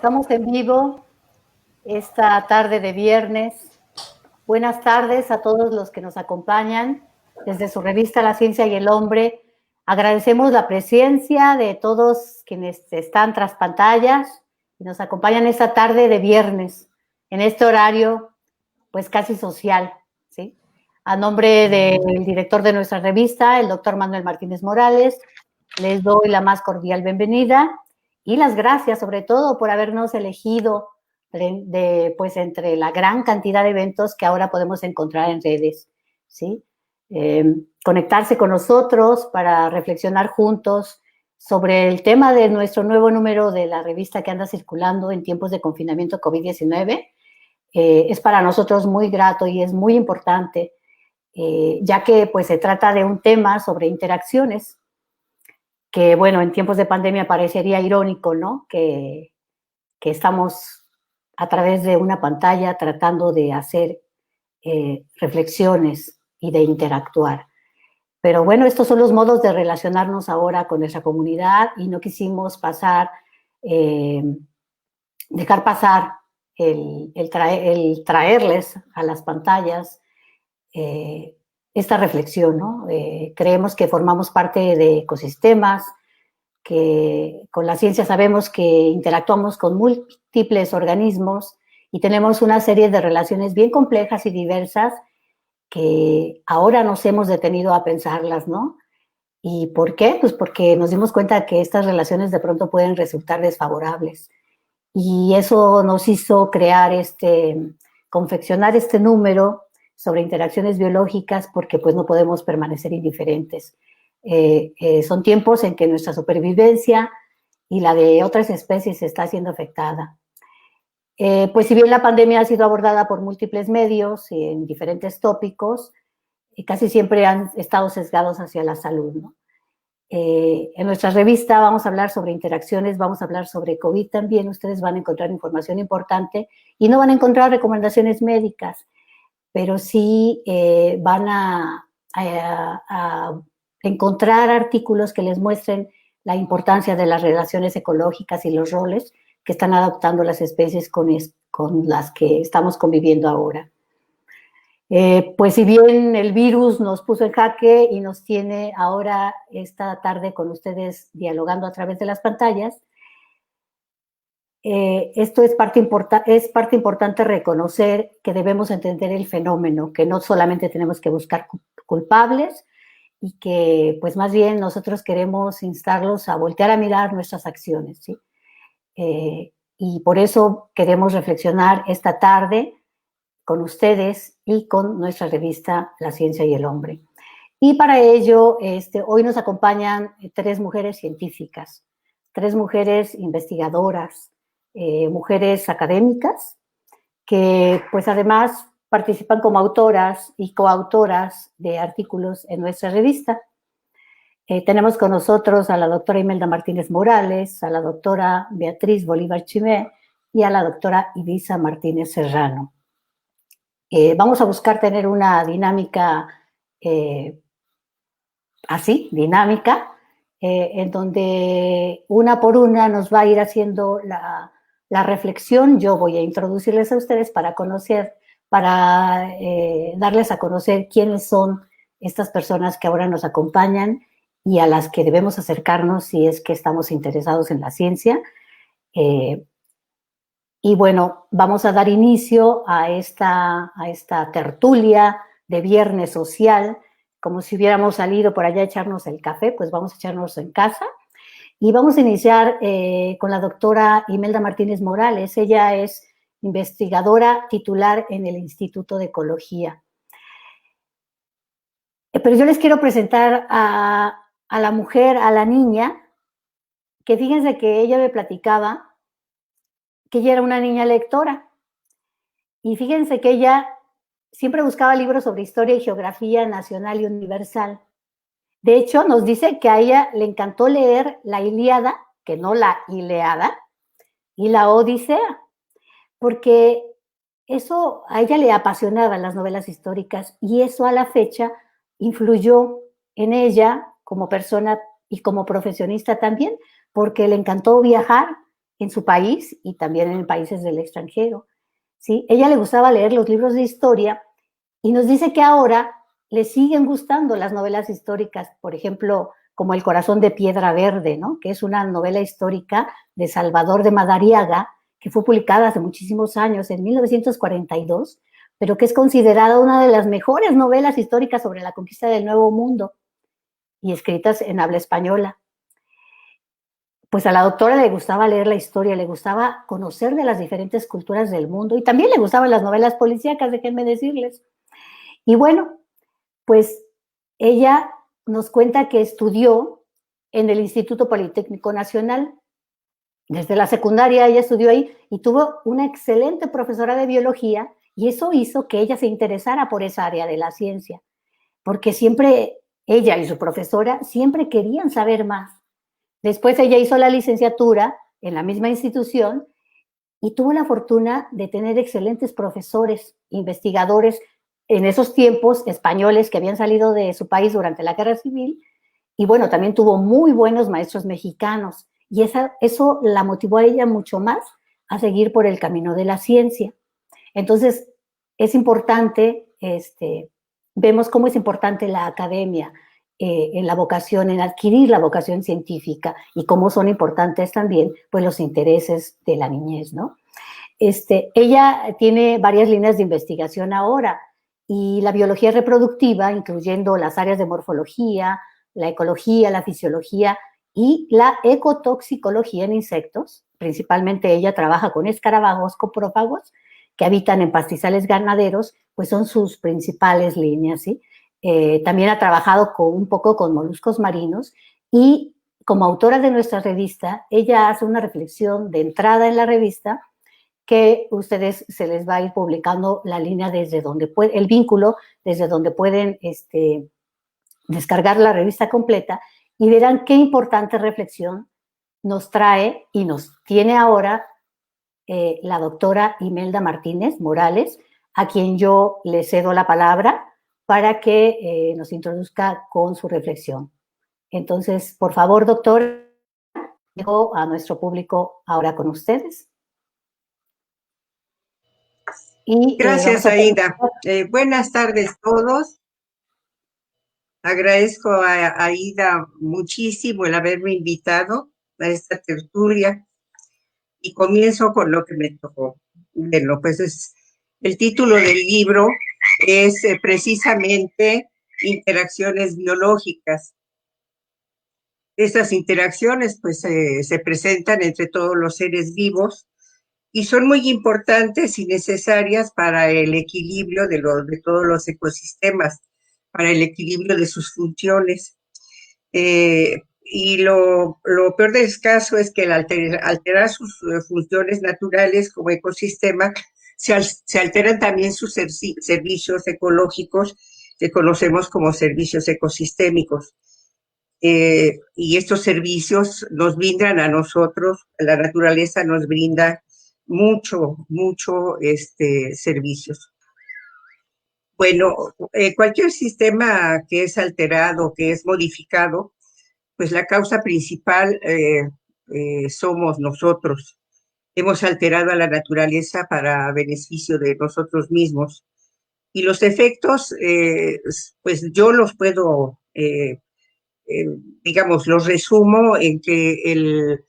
Estamos en vivo esta tarde de viernes. Buenas tardes a todos los que nos acompañan desde su revista La Ciencia y el Hombre. Agradecemos la presencia de todos quienes están tras pantallas y nos acompañan esta tarde de viernes, en este horario pues casi social, ¿sí? A nombre del director de nuestra revista, el doctor Manuel Martínez Morales, les doy la más cordial bienvenida y las gracias sobre todo por habernos elegido pues entre la gran cantidad de eventos que ahora podemos encontrar en redes, ¿sí? Conectarse con nosotros para reflexionar juntos sobre el tema de nuestro nuevo número de la revista que anda circulando en tiempos de confinamiento COVID-19. Es para nosotros muy grato y es muy importante, ya que pues se trata de un tema sobre interacciones que, bueno, en tiempos de pandemia parecería irónico, ¿no? Que estamos a través de una pantalla tratando de hacer reflexiones y de interactuar. Pero bueno, estos son los modos de relacionarnos ahora con nuestra comunidad y no quisimos dejar pasar el traerles a las pantallas esta reflexión, ¿no? Creemos que formamos parte de ecosistemas, que con la ciencia sabemos que interactuamos con múltiples organismos y tenemos una serie de relaciones bien complejas y diversas que ahora nos hemos detenido a pensarlas, ¿no? ¿Y por qué? Pues porque nos dimos cuenta que estas relaciones de pronto pueden resultar desfavorables. Y eso nos hizo confeccionar este número sobre interacciones biológicas porque pues no podemos permanecer indiferentes. Son tiempos en que nuestra supervivencia y la de otras especies está siendo afectada. Pues si bien la pandemia ha sido abordada por múltiples medios y en diferentes tópicos, casi siempre han estado sesgados hacia la salud, ¿no? En nuestra revista vamos a hablar sobre interacciones, vamos a hablar sobre COVID también. Ustedes van a encontrar información importante y no van a encontrar recomendaciones médicas, pero sí van a encontrar artículos que les muestren la importancia de las relaciones ecológicas y los roles que están adoptando las especies con las que estamos conviviendo ahora. Pues si bien el virus nos puso en jaque y nos tiene ahora esta tarde con ustedes dialogando a través de las pantallas, esto es parte importante reconocer que debemos entender el fenómeno, que no solamente tenemos que buscar culpables y que pues más bien nosotros queremos instarlos a voltear a mirar nuestras acciones, ¿sí? Y por eso queremos reflexionar esta tarde con ustedes y con nuestra revista La Ciencia y el Hombre. Y para ello, hoy nos acompañan tres mujeres científicas, tres mujeres investigadoras, mujeres académicas, que pues además participan como autoras y coautoras de artículos en nuestra revista. Tenemos con nosotros a la doctora Imelda Martínez Morales, a la doctora Beatriz Bolívar Chimé y a la doctora Ibiza Martínez Serrano. Vamos a buscar tener una dinámica dinámica, en donde una por una nos va a ir haciendo la reflexión. Yo voy a introducirles a ustedes para darles a conocer quiénes son estas personas que ahora nos acompañan y a las que debemos acercarnos si es que estamos interesados en la ciencia. Y bueno, vamos a dar inicio a esta tertulia de viernes social, como si hubiéramos salido por allá a echarnos el café, pues vamos a echarnos en casa. Y vamos a iniciar con la doctora Imelda Martínez Morales. Ella es investigadora titular en el Instituto de Ecología. Pero yo les quiero presentar a la mujer, a la niña, que fíjense que ella me platicaba que ella era una niña lectora. Y fíjense que ella siempre buscaba libros sobre historia y geografía nacional y universal. De hecho, nos dice que a ella le encantó leer la Ilíada, que no la Ileada, y la Odisea, porque eso a ella le apasionaban las novelas históricas y eso a la fecha influyó en ella como persona y como profesionista también, porque le encantó viajar en su país y también en países del extranjero. ¿Sí? Ella le gustaba leer los libros de historia y nos dice que ahora le siguen gustando las novelas históricas, por ejemplo, como El corazón de piedra verde, ¿no? Que es una novela histórica de Salvador de Madariaga, que fue publicada hace muchísimos años, en 1942, pero que es considerada una de las mejores novelas históricas sobre la conquista del Nuevo Mundo y escritas en habla española. Pues a la doctora le gustaba leer la historia, le gustaba conocer de las diferentes culturas del mundo y también le gustaban las novelas policíacas, déjenme decirles. Y bueno, pues ella nos cuenta que estudió en el Instituto Politécnico Nacional. Desde la secundaria ella estudió ahí y tuvo una excelente profesora de biología y eso hizo que ella se interesara por esa área de la ciencia, porque siempre ella y su profesora siempre querían saber más. Después ella hizo la licenciatura en la misma institución y tuvo la fortuna de tener excelentes profesores, investigadores en esos tiempos españoles que habían salido de su país durante la Guerra Civil. Y bueno, también tuvo muy buenos maestros mexicanos. Y eso la motivó a ella mucho más a seguir por el camino de la ciencia. Entonces, es importante, vemos cómo es importante la academia en la vocación, en adquirir la vocación científica y cómo son importantes también pues, los intereses de la niñez, ¿no? Ella tiene varias líneas de investigación ahora y la biología reproductiva, incluyendo las áreas de morfología, la ecología, la fisiología y la ecotoxicología en insectos. Principalmente ella trabaja con escarabajos coprófagos que habitan en pastizales ganaderos, pues son sus principales líneas, ¿sí? También ha trabajado un poco con moluscos marinos y como autora de nuestra revista, ella hace una reflexión de entrada en la revista que ustedes se les va a ir publicando la línea desde donde puede, el vínculo desde donde pueden descargar la revista completa y verán qué importante reflexión nos trae y nos tiene ahora la doctora Imelda Martínez Morales, a quien yo le cedo la palabra para que nos introduzca con su reflexión. Entonces, por favor, doctor, dejo a nuestro público ahora con ustedes. Y, gracias, Aida. Buenas tardes a todos. Agradezco a Aida muchísimo el haberme invitado a esta tertulia y comienzo con lo que me tocó. Bueno, pues el título del libro es precisamente Interacciones biológicas. Estas interacciones pues se presentan entre todos los seres vivos y son muy importantes y necesarias para el equilibrio de todos los ecosistemas, para el equilibrio de sus funciones. Y lo peor del caso es que al alterar sus funciones naturales como ecosistema, se alteran también sus servicios ecológicos que conocemos como servicios ecosistémicos. Y estos servicios nos brindan a nosotros, la naturaleza nos brinda mucho servicios. Bueno, cualquier sistema que es alterado, que es modificado, pues la causa principal somos nosotros. Hemos alterado a la naturaleza para beneficio de nosotros mismos. Y los efectos, pues yo los puedo, digamos, los resumo en que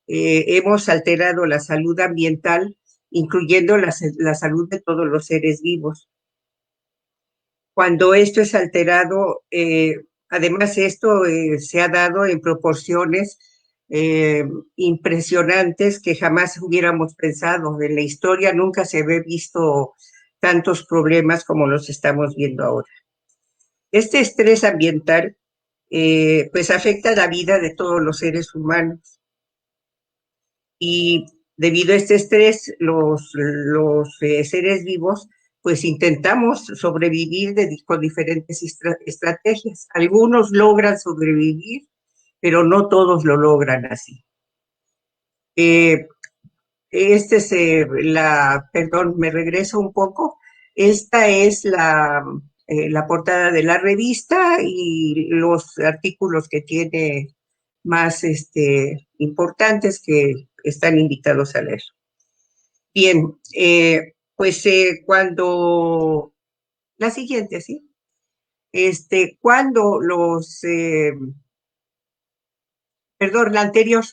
hemos alterado la salud ambiental, incluyendo la salud de todos los seres vivos. Cuando esto es alterado, además esto se ha dado en proporciones impresionantes que jamás hubiéramos pensado. En la historia nunca se había visto tantos problemas como los estamos viendo ahora. Este estrés ambiental pues afecta la vida de todos los seres humanos. Y debido a este estrés, los seres vivos pues intentamos sobrevivir con diferentes estrategias. Algunos logran sobrevivir, pero no todos lo logran así. Perdón, me regreso un poco. Esta es la portada de la revista y los artículos que tiene más importantes que están invitados a leer. Bien, pues cuando, la siguiente, ¿sí? Cuando perdón, la anterior,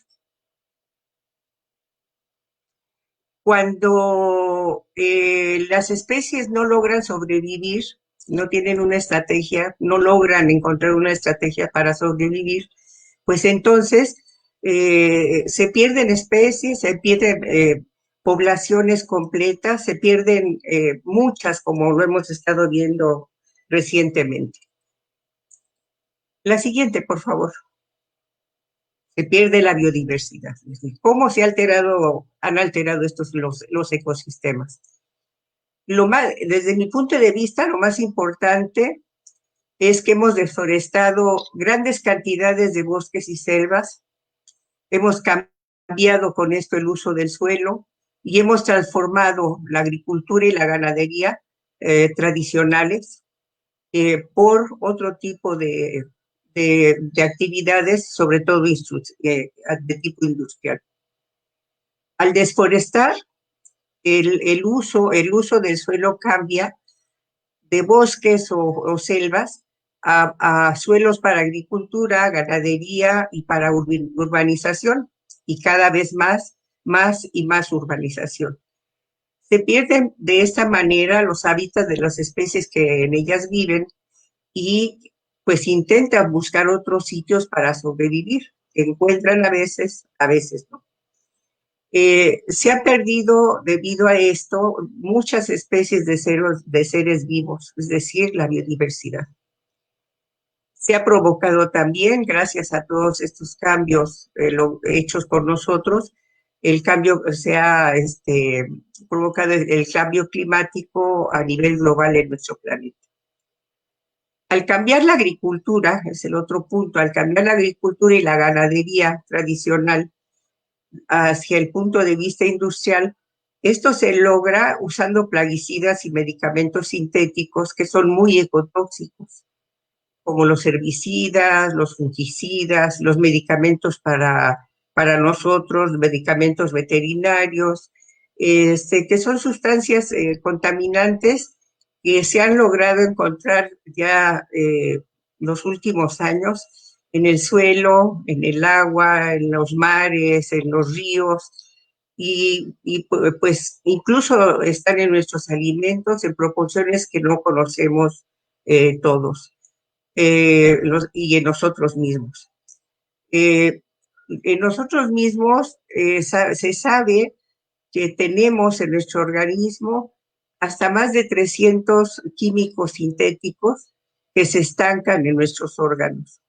cuando las especies no logran sobrevivir, no tienen una estrategia, no logran encontrar una estrategia para sobrevivir, pues entonces se pierden especies, se pierden poblaciones completas, se pierden muchas, como lo hemos estado viendo recientemente. La siguiente, por favor. Se pierde la biodiversidad. ¿Cómo han alterado estos los ecosistemas? Desde mi punto de vista, lo más importante es que hemos deforestado grandes cantidades de bosques y selvas, hemos cambiado con esto el uso del suelo y hemos transformado la agricultura y la ganadería tradicionales por otro tipo de actividades, sobre todo de tipo industrial. Al desforestar, el uso del suelo cambia de bosques o selvas a suelos para agricultura, ganadería y para urbanización, y cada vez más y más urbanización. Se pierden de esta manera los hábitats de las especies que en ellas viven y pues intentan buscar otros sitios para sobrevivir. Encuentran a veces no. Se ha perdido debido a esto muchas especies de seres vivos, es decir, la biodiversidad. Se ha provocado también, gracias a todos estos cambios hechos por nosotros, el cambio se ha provocado el cambio climático a nivel global en nuestro planeta. Al cambiar la agricultura, es el otro punto, al cambiar la agricultura y la ganadería tradicional hacia el punto de vista industrial, esto se logra usando plaguicidas y medicamentos sintéticos que son muy ecotóxicos, como los herbicidas, los fungicidas, los medicamentos para nosotros, medicamentos veterinarios, que son sustancias contaminantes que se han logrado encontrar ya los últimos años en el suelo, en el agua, en los mares, en los ríos, y pues incluso están en nuestros alimentos en proporciones que no conocemos todos, y en nosotros mismos. En nosotros mismos se sabe que tenemos en nuestro organismo hasta más de 300 químicos sintéticos que se estancan en nuestros órganos.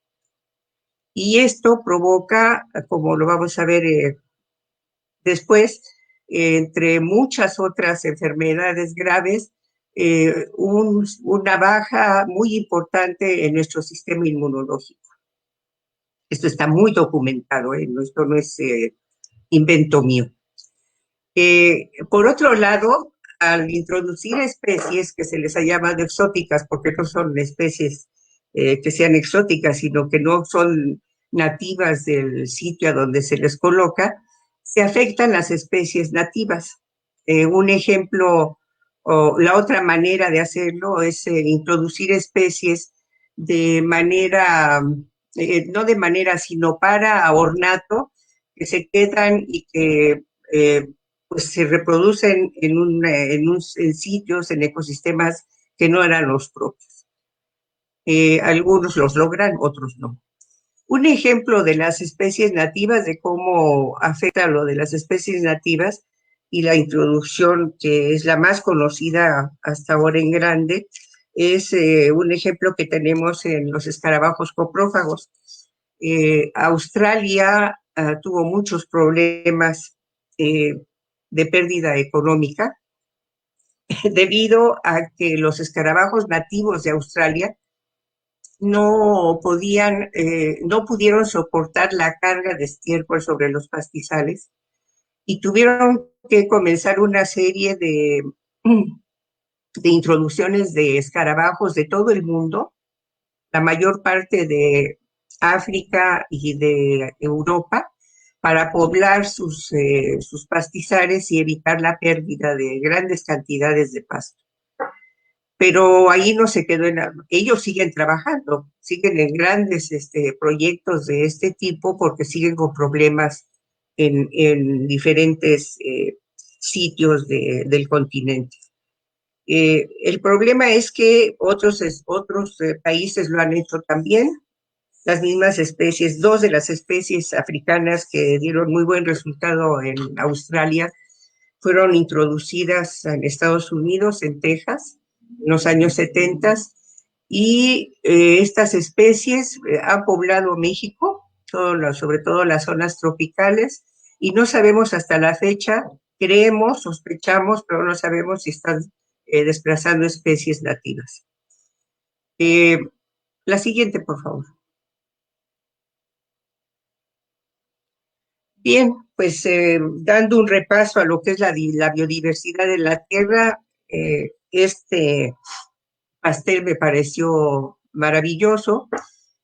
Y esto provoca, como lo vamos a ver después, entre muchas otras enfermedades graves, una baja muy importante en nuestro sistema inmunológico. Esto está muy documentado, esto no es invento mío. Por otro lado, al introducir especies que se les ha llamado exóticas, porque no son especies que sean exóticas, sino que no son nativas del sitio a donde se les coloca, se afectan las especies nativas. Un ejemplo, o la otra manera de hacerlo es introducir especies de manera, no de manera, sino para ornato, que se quedan y que pues se reproducen en sitios, en ecosistemas que no eran los propios. Algunos los logran, otros no. Un ejemplo de las especies nativas, de cómo afecta lo de las especies nativas y la introducción, que es la más conocida hasta ahora en grande, es un ejemplo que tenemos en los escarabajos coprófagos. Australia tuvo muchos problemas de pérdida económica debido a que los escarabajos nativos de Australia no pudieron soportar la carga de estiércol sobre los pastizales y tuvieron que comenzar una serie de introducciones de escarabajos de todo el mundo, la mayor parte de África y de Europa, para poblar sus pastizales y evitar la pérdida de grandes cantidades de pasto. Pero ahí no se quedó ellos siguen trabajando, siguen en grandes proyectos de este tipo porque siguen con problemas en diferentes sitios del continente. El problema es que otros países lo han hecho también, las mismas especies, dos de las especies africanas que dieron muy buen resultado en Australia fueron introducidas en Estados Unidos, en Texas, en los años 70, y estas especies han poblado México, sobre todo las zonas tropicales, y no sabemos hasta la fecha, creemos, sospechamos, pero no sabemos si están desplazando especies nativas. La siguiente, por favor. Bien, pues dando un repaso a lo que es la biodiversidad de la Tierra, este pastel me pareció maravilloso.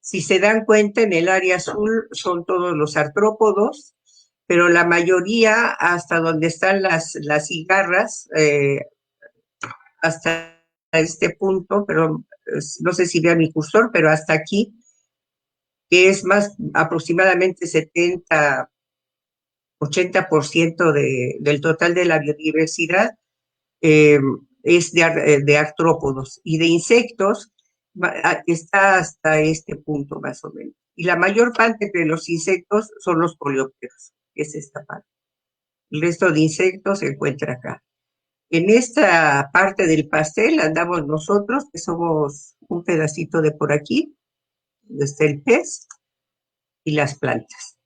Si se dan cuenta, en el área azul son todos los artrópodos, pero la mayoría, hasta donde están las cigarras, hasta este punto, pero no sé si vean mi cursor, pero hasta aquí, que es más aproximadamente 80% del total de la biodiversidad, es de artrópodos, y de insectos está hasta este punto más o menos. Y la mayor parte de los insectos son los coleópteros, que es esta parte. El resto de insectos se encuentra acá. En esta parte del pastel andamos nosotros, que somos un pedacito de por aquí, donde está el pez y las plantas.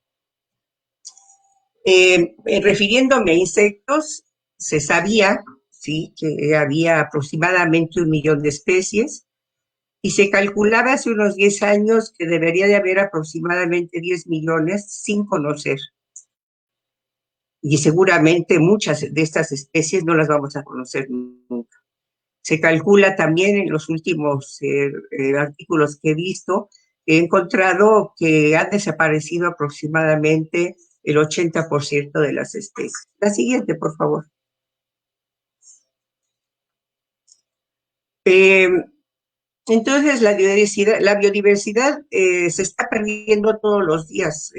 Refiriéndome a insectos, se sabía, ¿sí?, que había aproximadamente 1 millón de especies, y se calculaba hace unos 10 años que debería de haber aproximadamente 10 millones sin conocer. Y seguramente muchas de estas especies no las vamos a conocer nunca. Se calcula también en los últimos artículos que he visto, he encontrado que han desaparecido aproximadamente el 80% de las especies. La siguiente, por favor. Entonces, la biodiversidad se está perdiendo todos los días.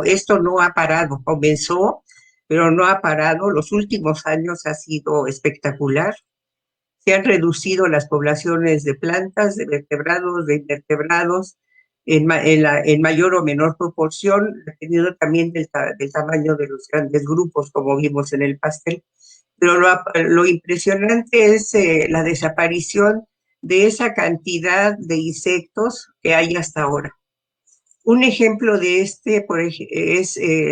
Esto no ha parado. Comenzó, pero no ha parado. Los últimos años ha sido espectacular. Se han reducido las poblaciones de plantas, de vertebrados, de invertebrados, en mayor o menor proporción, dependiendo también del tamaño de los grandes grupos, como vimos en el pastel. Pero lo impresionante es la desaparición de esa cantidad de insectos que hay hasta ahora. Un ejemplo de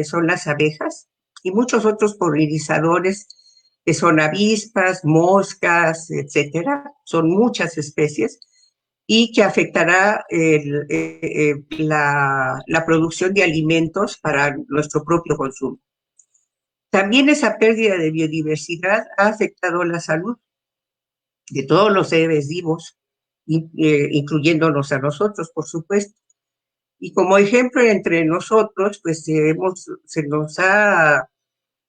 son las abejas y muchos otros polinizadores, que son avispas, moscas, etcétera. Son muchas especies, y que afectará la producción de alimentos para nuestro propio consumo. También esa pérdida de biodiversidad ha afectado la salud de todos los seres vivos, incluyéndonos a nosotros, por supuesto. Y como ejemplo entre nosotros, pues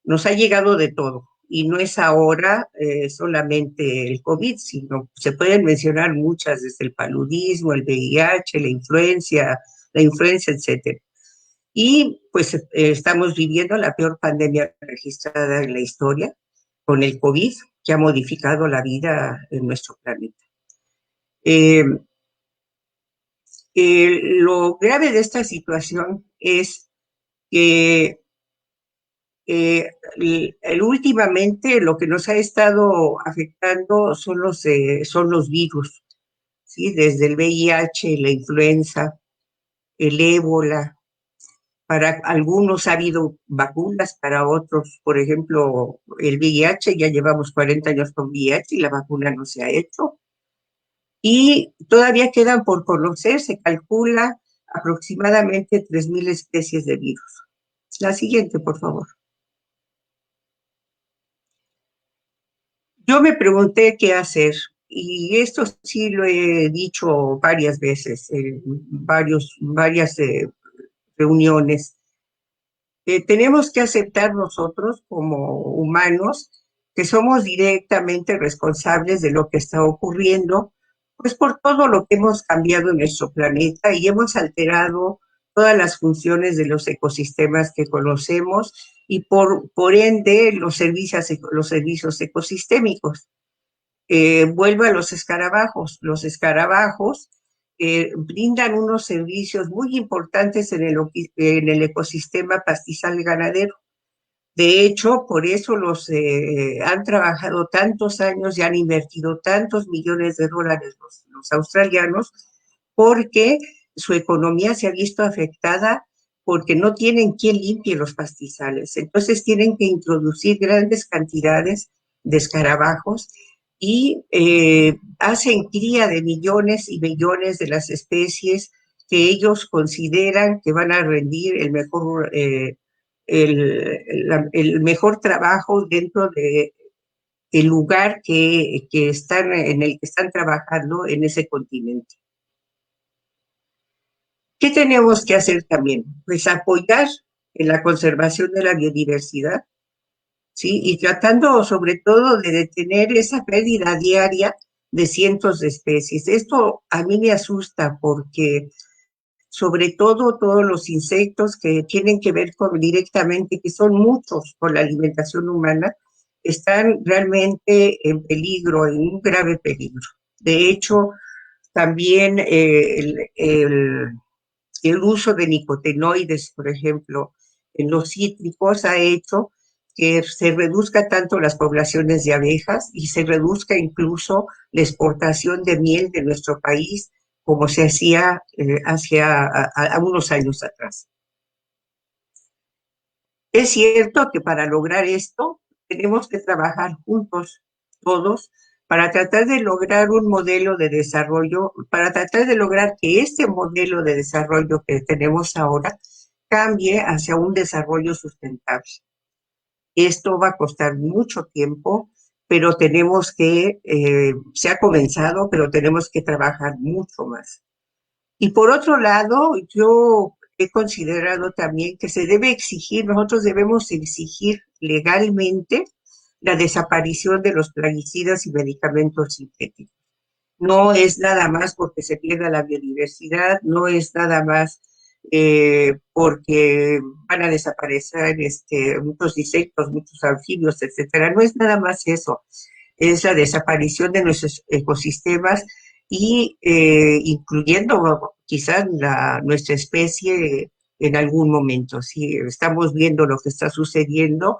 nos ha llegado de todo. Y no es ahora solamente el COVID, sino se pueden mencionar muchas, desde el paludismo, el VIH, la influenza, etcétera. Y pues estamos viviendo la peor pandemia registrada en la historia, con el COVID, que ha modificado la vida en nuestro planeta. Lo grave de esta situación es que últimamente lo que nos ha estado afectando son los virus, ¿sí? Desde el VIH, la influenza, el ébola. Para algunos ha habido vacunas, para otros, por ejemplo, el VIH, ya llevamos 40 años con VIH y la vacuna no se ha hecho. Y todavía quedan por conocer, se calcula aproximadamente 3,000 especies de virus. La siguiente, por favor. Yo me pregunté qué hacer, y esto sí lo he dicho varias veces, en varias reuniones. Tenemos que aceptar nosotros como humanos que somos directamente responsables de lo que está ocurriendo, pues por todo lo que hemos cambiado en nuestro planeta y hemos alterado todas las funciones de los ecosistemas que conocemos y por ende los servicios ecosistémicos. Vuelvo a los escarabajos. Los escarabajos brindan unos servicios muy importantes en el ecosistema pastizal ganadero. De hecho, por eso los han trabajado tantos años y han invertido tantos millones de dólares los australianos, porque su economía se ha visto afectada porque no tienen quien limpie los pastizales. Entonces tienen que introducir grandes cantidades de escarabajos y hacen cría de millones y millones de las especies que ellos consideran que van a rendir el mejor trabajo dentro de el lugar en el que están trabajando en ese continente. ¿Qué tenemos que hacer también? Pues apoyar en la conservación de la biodiversidad, ¿sí? Y tratando sobre todo de detener esa pérdida diaria de cientos de especies. Esto a mí me asusta porque sobre todo todos los insectos que tienen que ver directamente, que son muchos por la alimentación humana, están realmente en peligro, en un grave peligro. De hecho, también el uso de nicotinoides, por ejemplo, en los cítricos ha hecho que se reduzca tanto las poblaciones de abejas y se reduzca incluso la exportación de miel de nuestro país como se hacía a unos años atrás. Es cierto que para lograr esto tenemos que trabajar juntos todos para tratar de lograr un modelo de desarrollo, para tratar de lograr que este modelo de desarrollo que tenemos ahora cambie hacia un desarrollo sustentable. Esto va a costar mucho tiempo, pero se ha comenzado, pero tenemos que trabajar mucho más. Y por otro lado, yo he considerado también que nosotros debemos exigir legalmente la desaparición de los plaguicidas y medicamentos sintéticos. No es nada más porque se pierda la biodiversidad, no es nada más porque van a desaparecer muchos insectos, muchos anfibios, etcétera. No es nada más eso, es la desaparición de nuestros ecosistemas y incluyendo quizás nuestra especie en algún momento. Si estamos viendo lo que está sucediendo,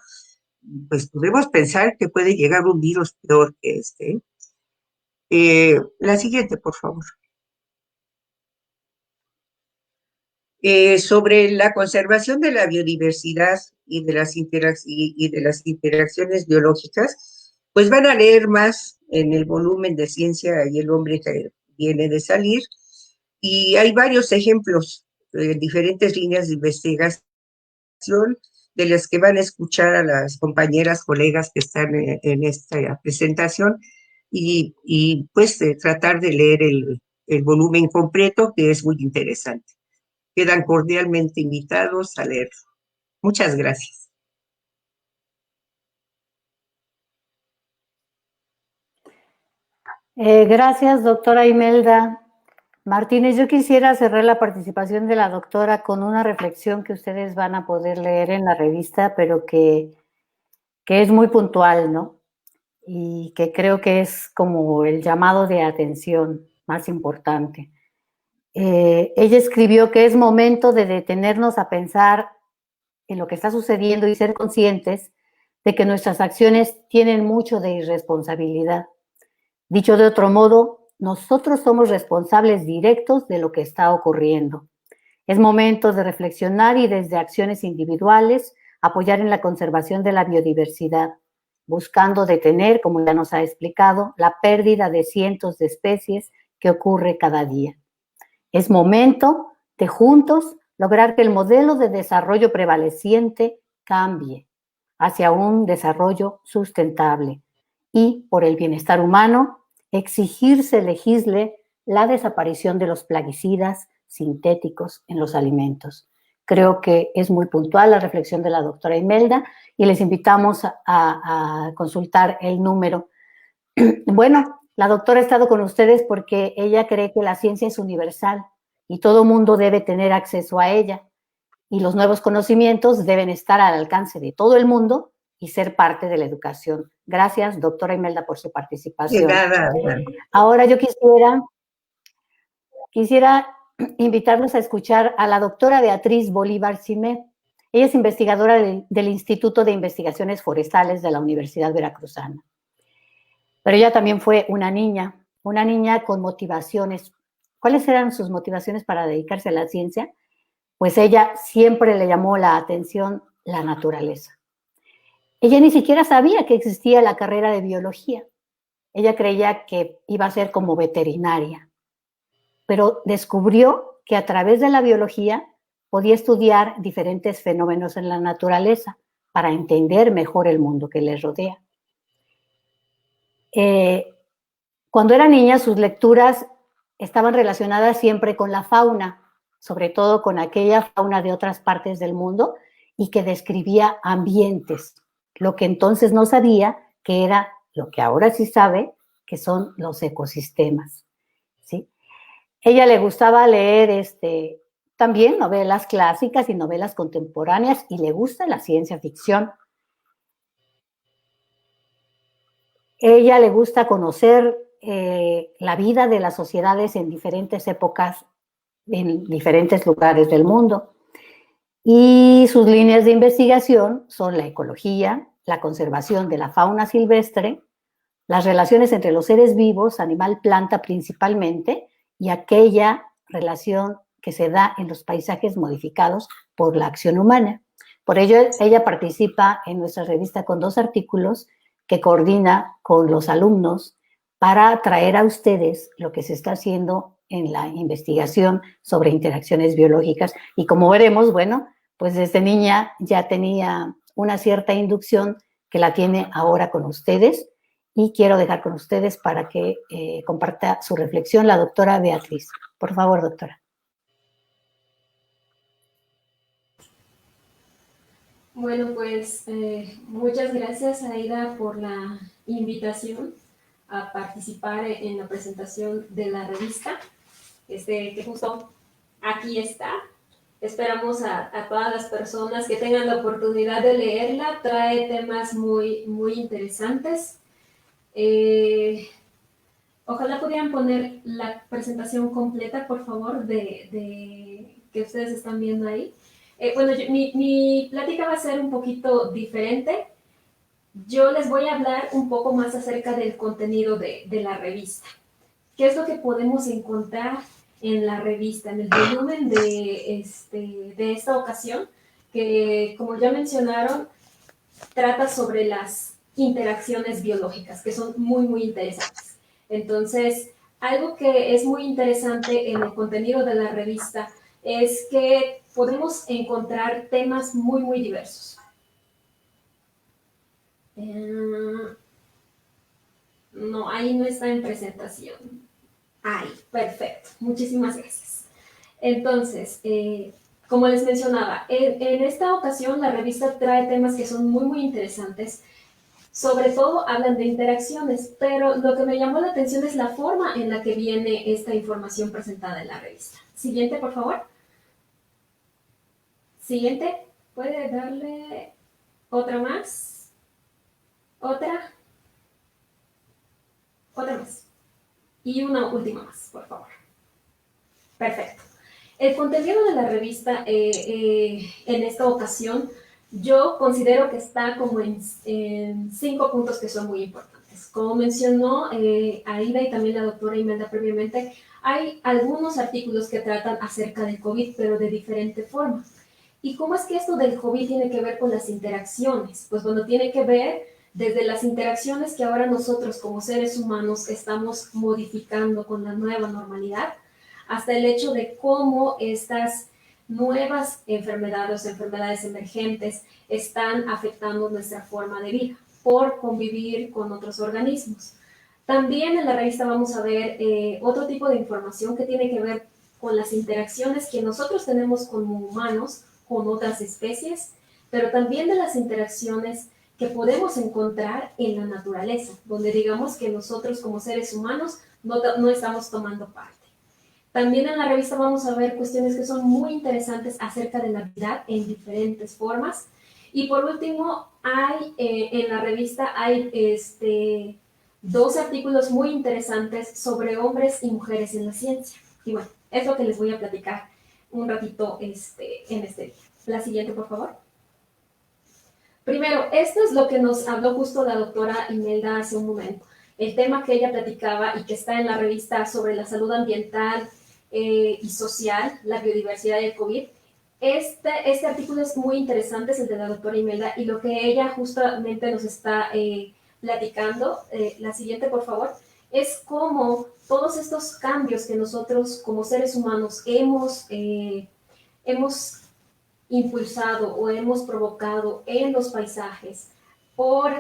pues podemos pensar que puede llegar un virus peor que este. La siguiente, por favor. Sobre la conservación de la biodiversidad y de las interacciones biológicas, pues van a leer más en el volumen de Ciencia y el Hombre que viene de salir, y hay varios ejemplos en diferentes líneas de investigación de las que van a escuchar a las compañeras, colegas que están en esta presentación y pues tratar de leer el volumen completo, que es muy interesante. Quedan cordialmente invitados a leerlo. Muchas gracias. Gracias, doctora Imelda Martínez. Yo quisiera cerrar la participación de la doctora con una reflexión que ustedes van a poder leer en la revista, pero que es muy puntual, ¿no? Y que creo que es como el llamado de atención más importante. Ella escribió que es momento de detenernos a pensar en lo que está sucediendo y ser conscientes de que nuestras acciones tienen mucho de irresponsabilidad. Dicho de otro modo, nosotros somos responsables directos de lo que está ocurriendo. Es momento de reflexionar y desde acciones individuales apoyar en la conservación de la biodiversidad, buscando detener, como ya nos ha explicado, la pérdida de cientos de especies que ocurre cada día. Es momento de juntos lograr que el modelo de desarrollo prevaleciente cambie hacia un desarrollo sustentable y, por el bienestar humano, se legisle la desaparición de los plaguicidas sintéticos en los alimentos. Creo que es muy puntual la reflexión de la doctora Imelda y les invitamos a consultar el número. Bueno, la doctora ha estado con ustedes porque ella cree que la ciencia es universal y todo mundo debe tener acceso a ella y los nuevos conocimientos deben estar al alcance de todo el mundo y ser parte de la educación. Gracias, doctora Imelda, por su participación. Nada. Ahora yo quisiera invitarlos a escuchar a la doctora Beatriz Bolívar Cimé. Ella es investigadora del Instituto de Investigaciones Forestales de la Universidad Veracruzana. Pero ella también fue una niña con motivaciones. ¿Cuáles eran sus motivaciones para dedicarse a la ciencia? Pues ella siempre le llamó la atención la naturaleza. Ella ni siquiera sabía que existía la carrera de biología. Ella creía que iba a ser como veterinaria, pero descubrió que a través de la biología podía estudiar diferentes fenómenos en la naturaleza para entender mejor el mundo que les rodea. Cuando era niña, sus lecturas estaban relacionadas siempre con la fauna, sobre todo con aquella fauna de otras partes del mundo y que describía ambientes, lo que entonces no sabía que era lo que ahora sí sabe, que son los ecosistemas, ¿sí? Ella le gustaba leer también novelas clásicas y novelas contemporáneas y le gusta la ciencia ficción. Ella le gusta conocer la vida de las sociedades en diferentes épocas, en diferentes lugares del mundo. Y sus líneas de investigación son la ecología, la conservación de la fauna silvestre, las relaciones entre los seres vivos, animal-planta principalmente, y aquella relación que se da en los paisajes modificados por la acción humana. Por ello, ella participa en nuestra revista con 2 artículos que coordina con los alumnos para traer a ustedes lo que se está haciendo en la investigación sobre interacciones biológicas. Y como veremos, bueno, pues desde niña ya tenía una cierta inducción que la tiene ahora con ustedes y quiero dejar con ustedes para que comparta su reflexión la doctora Beatriz. Por favor, doctora. Bueno, pues muchas gracias, Aida, por la invitación a participar en la presentación de la revista, que justo aquí está. Esperamos a todas las personas que tengan la oportunidad de leerla. Trae temas muy, muy interesantes. Ojalá pudieran poner la presentación completa, por favor, de que ustedes están viendo ahí. Bueno, mi plática va a ser un poquito diferente. Yo les voy a hablar un poco más acerca del contenido de la revista. ¿Qué es lo que podemos encontrar en la revista, en el volumen de esta ocasión? Que, como ya mencionaron, trata sobre las interacciones biológicas, que son muy, muy interesantes. Entonces, algo que es muy interesante en el contenido de la revista es que podemos encontrar temas muy, muy diversos. No, ahí no está en presentación. Ahí, perfecto. Muchísimas gracias. Entonces, como les mencionaba, en esta ocasión la revista trae temas que son muy, muy interesantes. Sobre todo hablan de interacciones, pero lo que me llamó la atención es la forma en la que viene esta información presentada en la revista. Siguiente, por favor. Siguiente. ¿Puede darle otra más? ¿Otra? Otra más. Y una última más, por favor. Perfecto. El contenido de la revista en esta ocasión yo considero que está como en 5 puntos que son muy importantes. Como mencionó Aida y también la doctora Imelda previamente, hay algunos artículos que tratan acerca del COVID, pero de diferente forma. ¿Y cómo es que esto del COVID tiene que ver con las interacciones? Pues bueno, tiene que ver desde las interacciones que ahora nosotros como seres humanos estamos modificando con la nueva normalidad, hasta el hecho de cómo estas nuevas enfermedades o enfermedades emergentes están afectando nuestra forma de vida por convivir con otros organismos. También en la revista vamos a ver otro tipo de información que tiene que ver con las interacciones que nosotros tenemos como humanos con otras especies, pero también de las interacciones que podemos encontrar en la naturaleza, donde digamos que nosotros como seres humanos no estamos tomando parte. También en la revista vamos a ver cuestiones que son muy interesantes acerca de la vida en diferentes formas. Y por último, en la revista hay 2 artículos muy interesantes sobre hombres y mujeres en la ciencia. Y bueno, es lo que les voy a platicar un ratito en este día. La siguiente, por favor. Primero, esto es lo que nos habló justo la doctora Imelda hace un momento. El tema que ella platicaba y que está en la revista sobre la salud ambiental y social, la biodiversidad y el COVID. Este artículo es muy interesante, es el de la doctora Imelda, y lo que ella justamente nos está platicando, la siguiente por favor, es cómo todos estos cambios que nosotros como seres humanos hemos impulsado o hemos provocado en los paisajes por,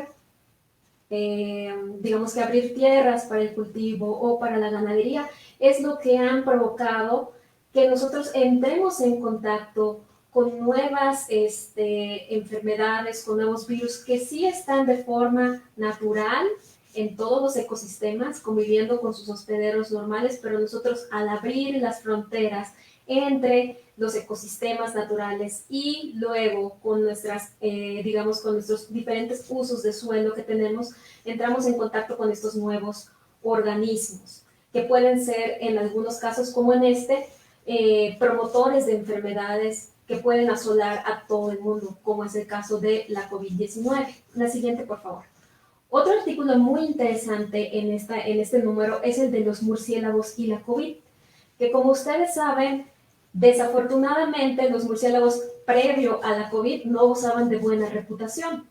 digamos que abrir tierras para el cultivo o para la ganadería, es lo que han provocado que nosotros entremos en contacto con nuevas enfermedades, con nuevos virus que sí están de forma natural en todos los ecosistemas, conviviendo con sus hospederos normales, pero nosotros al abrir las fronteras entre los ecosistemas naturales y luego con digamos, con nuestros diferentes usos de suelo que tenemos, entramos en contacto con estos nuevos organismos, que pueden ser en algunos casos, como en promotores de enfermedades que pueden asolar a todo el mundo, como es el caso de la COVID-19. La siguiente, por favor. Otro artículo muy interesante en este número es el de los murciélagos y la COVID, que como ustedes saben, desafortunadamente los murciélagos previo a la COVID no gozaban de buena reputación.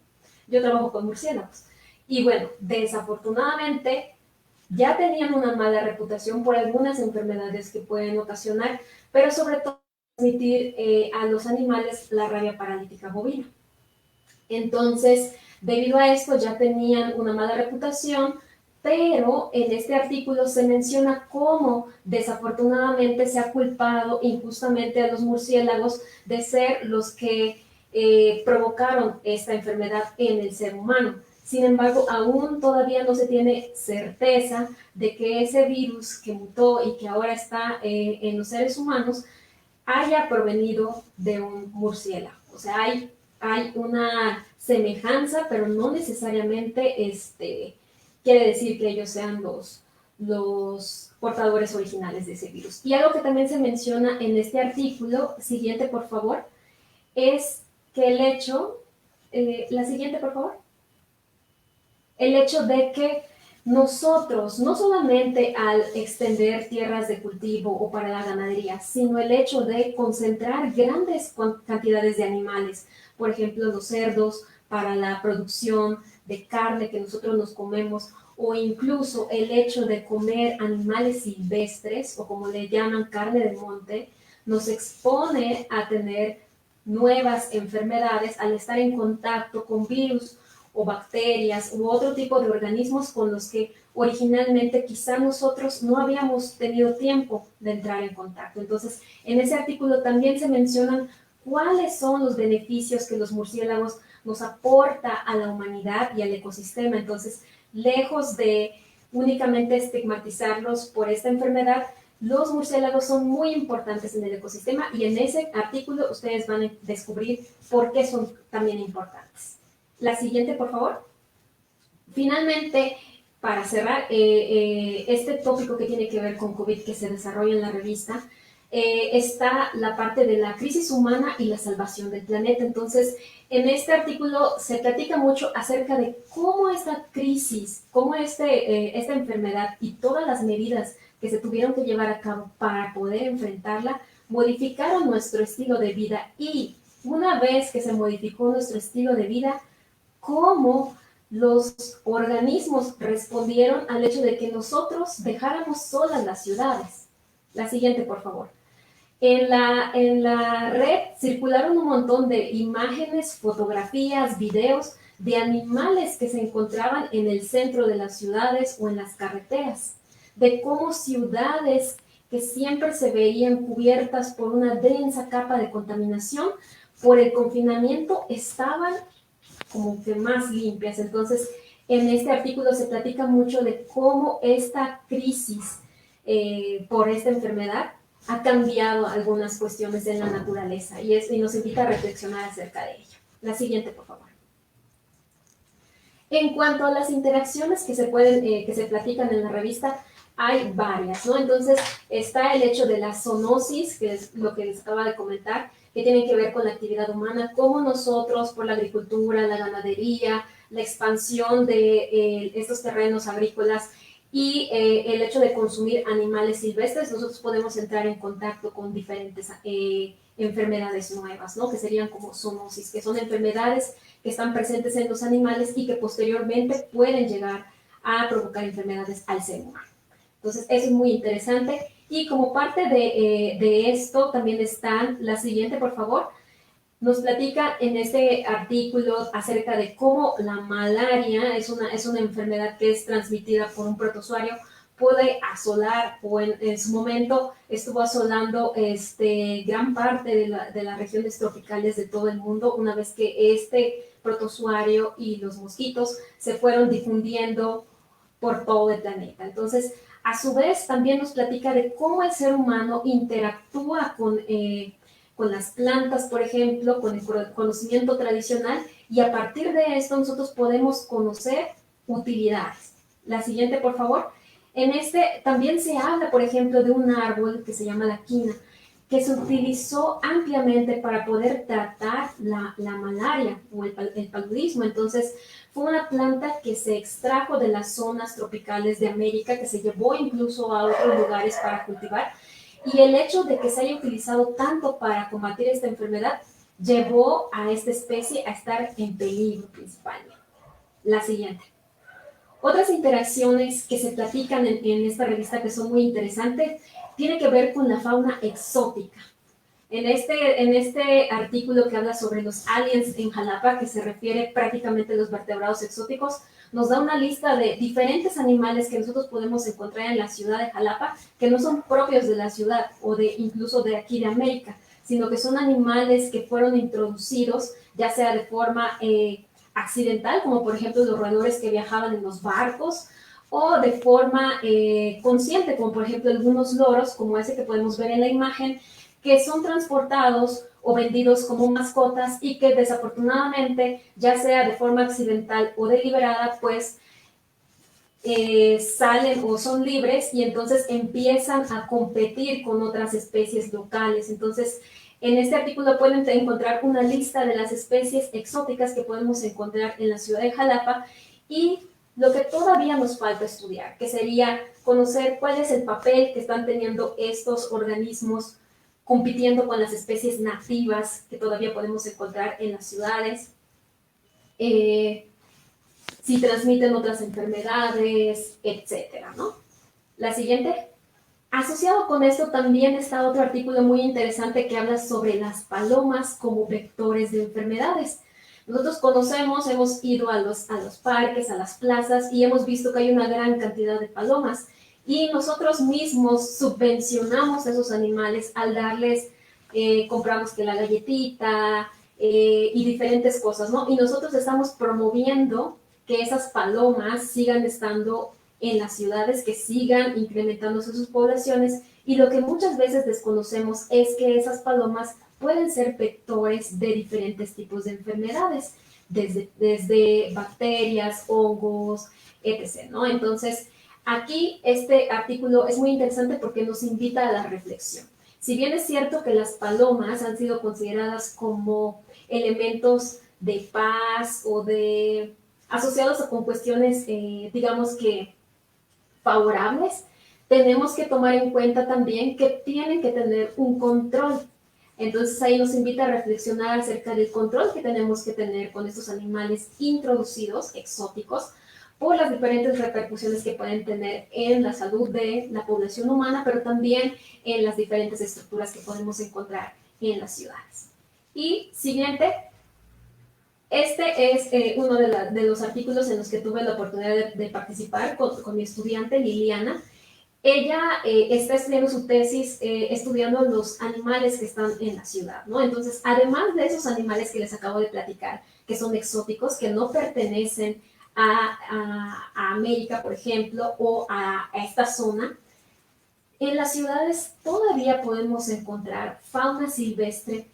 Yo trabajo con murciélagos. Y bueno, desafortunadamente ya tenían una mala reputación por algunas enfermedades que pueden ocasionar, pero sobre todo transmitir a los animales la rabia paralítica bovina. Entonces, debido a esto ya tenían una mala reputación, pero en este artículo se menciona cómo desafortunadamente se ha culpado injustamente a los murciélagos de ser los que provocaron esta enfermedad en el ser humano. Sin embargo, aún todavía no se tiene certeza de que ese virus que mutó y que ahora está en los seres humanos haya provenido de un murciélago. O sea, hay una semejanza, pero no necesariamente quiere decir que ellos sean los portadores originales de ese virus. Y algo que también se menciona en este artículo, siguiente por favor, es que el hecho, la siguiente por favor, el hecho de que nosotros, no solamente al extender tierras de cultivo o para la ganadería, sino el hecho de concentrar grandes cantidades de animales, por ejemplo, los cerdos para la producción de carne que nosotros nos comemos, o incluso el hecho de comer animales silvestres, o como le llaman carne de monte, nos expone a tener nuevas enfermedades al estar en contacto con virus o bacterias u otro tipo de organismos con los que originalmente quizá nosotros no habíamos tenido tiempo de entrar en contacto. Entonces, en ese artículo también se mencionan cuáles son los beneficios que los murciélagos nos aporta a la humanidad y al ecosistema. Entonces, lejos de únicamente estigmatizarlos por esta enfermedad, los murciélagos son muy importantes en el ecosistema y en ese artículo ustedes van a descubrir por qué son también importantes. La siguiente, por favor. Finalmente, para cerrar este tópico que tiene que ver con COVID que se desarrolla en la revista, está la parte de la crisis humana y la salvación del planeta. Entonces, en este artículo se platica mucho acerca de cómo esta crisis, cómo esta enfermedad y todas las medidas que se tuvieron que llevar a cabo para poder enfrentarla, modificaron nuestro estilo de vida. Y una vez que se modificó nuestro estilo de vida, cómo los organismos respondieron al hecho de que nosotros dejáramos solas las ciudades. La siguiente, por favor. En la red circularon un montón de imágenes, fotografías, videos de animales que se encontraban en el centro de las ciudades o en las carreteras, de cómo ciudades que siempre se veían cubiertas por una densa capa de contaminación por el confinamiento estaban como que más limpias. Entonces, en este artículo se platica mucho de cómo esta crisis por esta enfermedad ha cambiado algunas cuestiones en la naturaleza y nos invita a reflexionar acerca de ello. La siguiente, por favor. En cuanto a las interacciones que se platican en la revista, hay varias, ¿no? Entonces, está el hecho de la zoonosis, que es lo que les acaba de comentar, que tiene que ver con la actividad humana, cómo nosotros, por la agricultura, la ganadería, la expansión de estos terrenos agrícolas y el hecho de consumir animales silvestres, nosotros podemos entrar en contacto con diferentes enfermedades nuevas, ¿no? Que serían como zoonosis, que son enfermedades que están presentes en los animales y que posteriormente pueden llegar a provocar enfermedades al ser humano. Entonces, eso es muy interesante. Y como parte de esto también está la siguiente, por favor. Nos platica en este artículo acerca de cómo la malaria es una enfermedad que es transmitida por un protozoario, puede asolar, o en su momento estuvo asolando gran parte de las regiones tropicales de todo el mundo, una vez que este protozoario y los mosquitos se fueron difundiendo por todo el planeta. Entonces, a su vez, también nos platica de cómo el ser humano interactúa con las plantas, por ejemplo, con el conocimiento tradicional, y a partir de esto nosotros podemos conocer utilidades. La siguiente, por favor. En este también se habla, por ejemplo, de un árbol que se llama la quina, que se utilizó ampliamente para poder tratar la malaria o el paludismo. Entonces, fue una planta que se extrajo de las zonas tropicales de América, que se llevó incluso a otros lugares para cultivar. Y el hecho de que se haya utilizado tanto para combatir esta enfermedad llevó a esta especie a estar en peligro principalmente. La siguiente. Otras interacciones que se platican en esta revista que son muy interesantes tiene que ver con la fauna exótica. En este artículo que habla sobre los aliens en Jalapa, que se refiere prácticamente a los vertebrados exóticos, nos da una lista de diferentes animales que nosotros podemos encontrar en la ciudad de Jalapa, que no son propios de la ciudad o incluso de aquí de América, sino que son animales que fueron introducidos, ya sea de forma accidental, como por ejemplo los roedores que viajaban en los barcos, o de forma consciente, como por ejemplo algunos loros, como ese que podemos ver en la imagen, que son transportados o vendidos como mascotas y que desafortunadamente, ya sea de forma accidental o deliberada, pues salen o son libres y entonces empiezan a competir con otras especies locales. Entonces, en este artículo pueden encontrar una lista de las especies exóticas que podemos encontrar en la ciudad de Jalapa y lo que todavía nos falta estudiar, que sería conocer cuál es el papel que están teniendo estos organismos compitiendo con las especies nativas que todavía podemos encontrar en las ciudades, si transmiten otras enfermedades, etcétera, ¿no? La siguiente. Asociado con esto también está otro artículo muy interesante que habla sobre las palomas como vectores de enfermedades. Nosotros conocemos, hemos ido a los parques, a las plazas y hemos visto que hay una gran cantidad de palomas y nosotros mismos subvencionamos a esos animales al darles, compramos que la galletita y diferentes cosas, ¿no? Y nosotros estamos promoviendo que esas palomas sigan estando en las ciudades, que sigan incrementándose sus poblaciones, y lo que muchas veces desconocemos es que esas palomas pueden ser vectores de diferentes tipos de enfermedades, desde bacterias, hongos, etc., ¿no? Entonces, aquí este artículo es muy interesante porque nos invita a la reflexión. Si bien es cierto que las palomas han sido consideradas como elementos de paz o asociados con cuestiones, digamos que favorables, tenemos que tomar en cuenta también que tienen que tener un control. Entonces ahí nos invita a reflexionar acerca del control que tenemos que tener con estos animales introducidos, exóticos, por las diferentes repercusiones que pueden tener en la salud de la población humana, pero también en las diferentes estructuras que podemos encontrar en las ciudades. Y siguiente, este es uno de los artículos en los que tuve la oportunidad de participar con mi estudiante Liliana. ella está estudiando su tesis, estudiando los animales que están en la ciudad, ¿no? Entonces, además de esos animales que les acabo de platicar, que son exóticos, que no pertenecen a América, por ejemplo, o a esta zona, en las ciudades todavía podemos encontrar fauna silvestre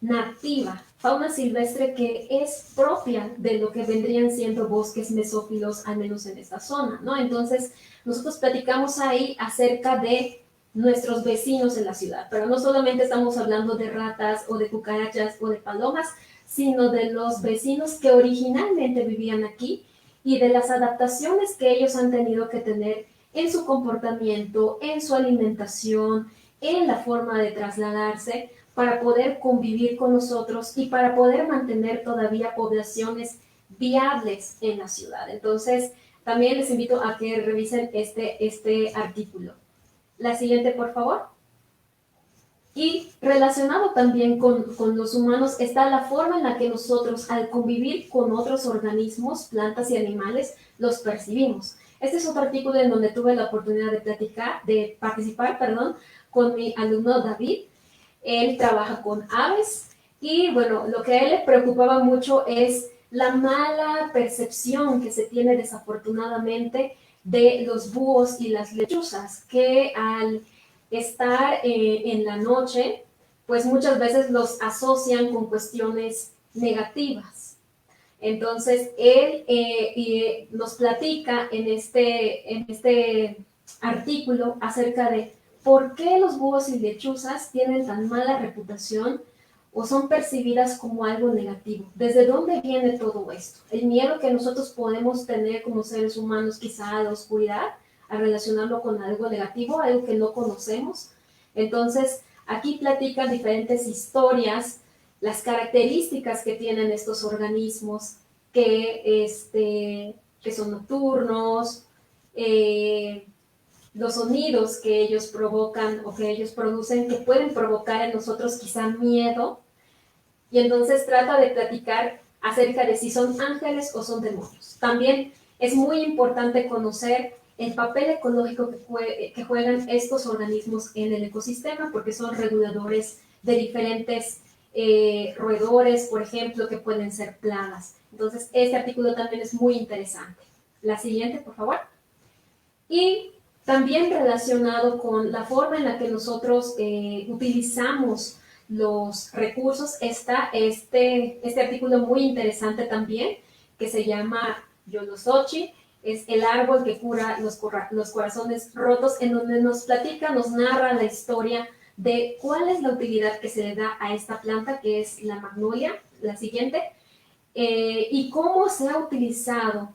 nativa, fauna silvestre que es propia de lo que vendrían siendo bosques mesófilos, al menos en esta zona, ¿no? Entonces, nosotros platicamos ahí acerca de nuestros vecinos en la ciudad, pero no solamente estamos hablando de ratas o de cucarachas o de palomas, sino de los vecinos que originalmente vivían aquí y de las adaptaciones que ellos han tenido que tener en su comportamiento, en su alimentación, en la forma de trasladarse, para poder convivir con nosotros y para poder mantener todavía poblaciones viables en la ciudad. Entonces, también les invito a que revisen este artículo. La siguiente, por favor. Y relacionado también con los humanos está la forma en la que nosotros, al convivir con otros organismos, plantas y animales, los percibimos. Este es otro artículo en donde tuve la oportunidad de participar, con mi alumno David. Él trabaja con aves y bueno, lo que a él le preocupaba mucho es la mala percepción que se tiene desafortunadamente de los búhos y las lechuzas, que al estar en la noche, pues muchas veces los asocian con cuestiones negativas. Entonces, él nos platica en este artículo acerca de por qué los búhos y lechuzas tienen tan mala reputación o son percibidas como algo negativo. ¿Desde dónde viene todo esto? El miedo que nosotros podemos tener como seres humanos quizá a la oscuridad, a relacionarlo con algo negativo, algo que no conocemos. Entonces, aquí platican diferentes historias, las características que tienen estos organismos, que son nocturnos, los sonidos que ellos provocan o que ellos producen, que pueden provocar en nosotros quizá miedo, y entonces trata de platicar acerca de si son ángeles o son demonios. También es muy importante conocer el papel ecológico que juegan estos organismos en el ecosistema, porque son reguladores de diferentes roedores, por ejemplo, que pueden ser plagas. Entonces, este artículo también es muy interesante. La siguiente, por favor. Y también relacionado con la forma en la que nosotros utilizamos los recursos está este artículo muy interesante también, que se llama Yolosochi, es el árbol que cura los corazones rotos, en donde nos platica, nos narra la historia de cuál es la utilidad que se le da a esta planta, que es la magnolia, la siguiente, y cómo se ha utilizado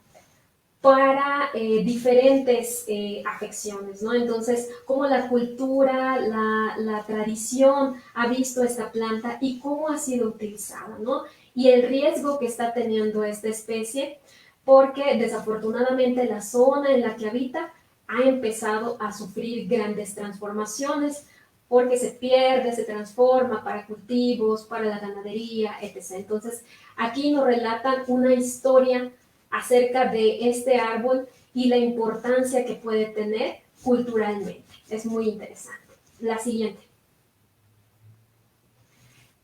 para diferentes afecciones, ¿no? Entonces, cómo la cultura, la tradición ha visto esta planta y cómo ha sido utilizada, ¿no? Y el riesgo que está teniendo esta especie, porque desafortunadamente la zona en la que habita ha empezado a sufrir grandes transformaciones, porque se pierde, se transforma para cultivos, para la ganadería, etc. Entonces, aquí nos relatan una historia acerca de este árbol y la importancia que puede tener culturalmente. Es muy interesante. La siguiente.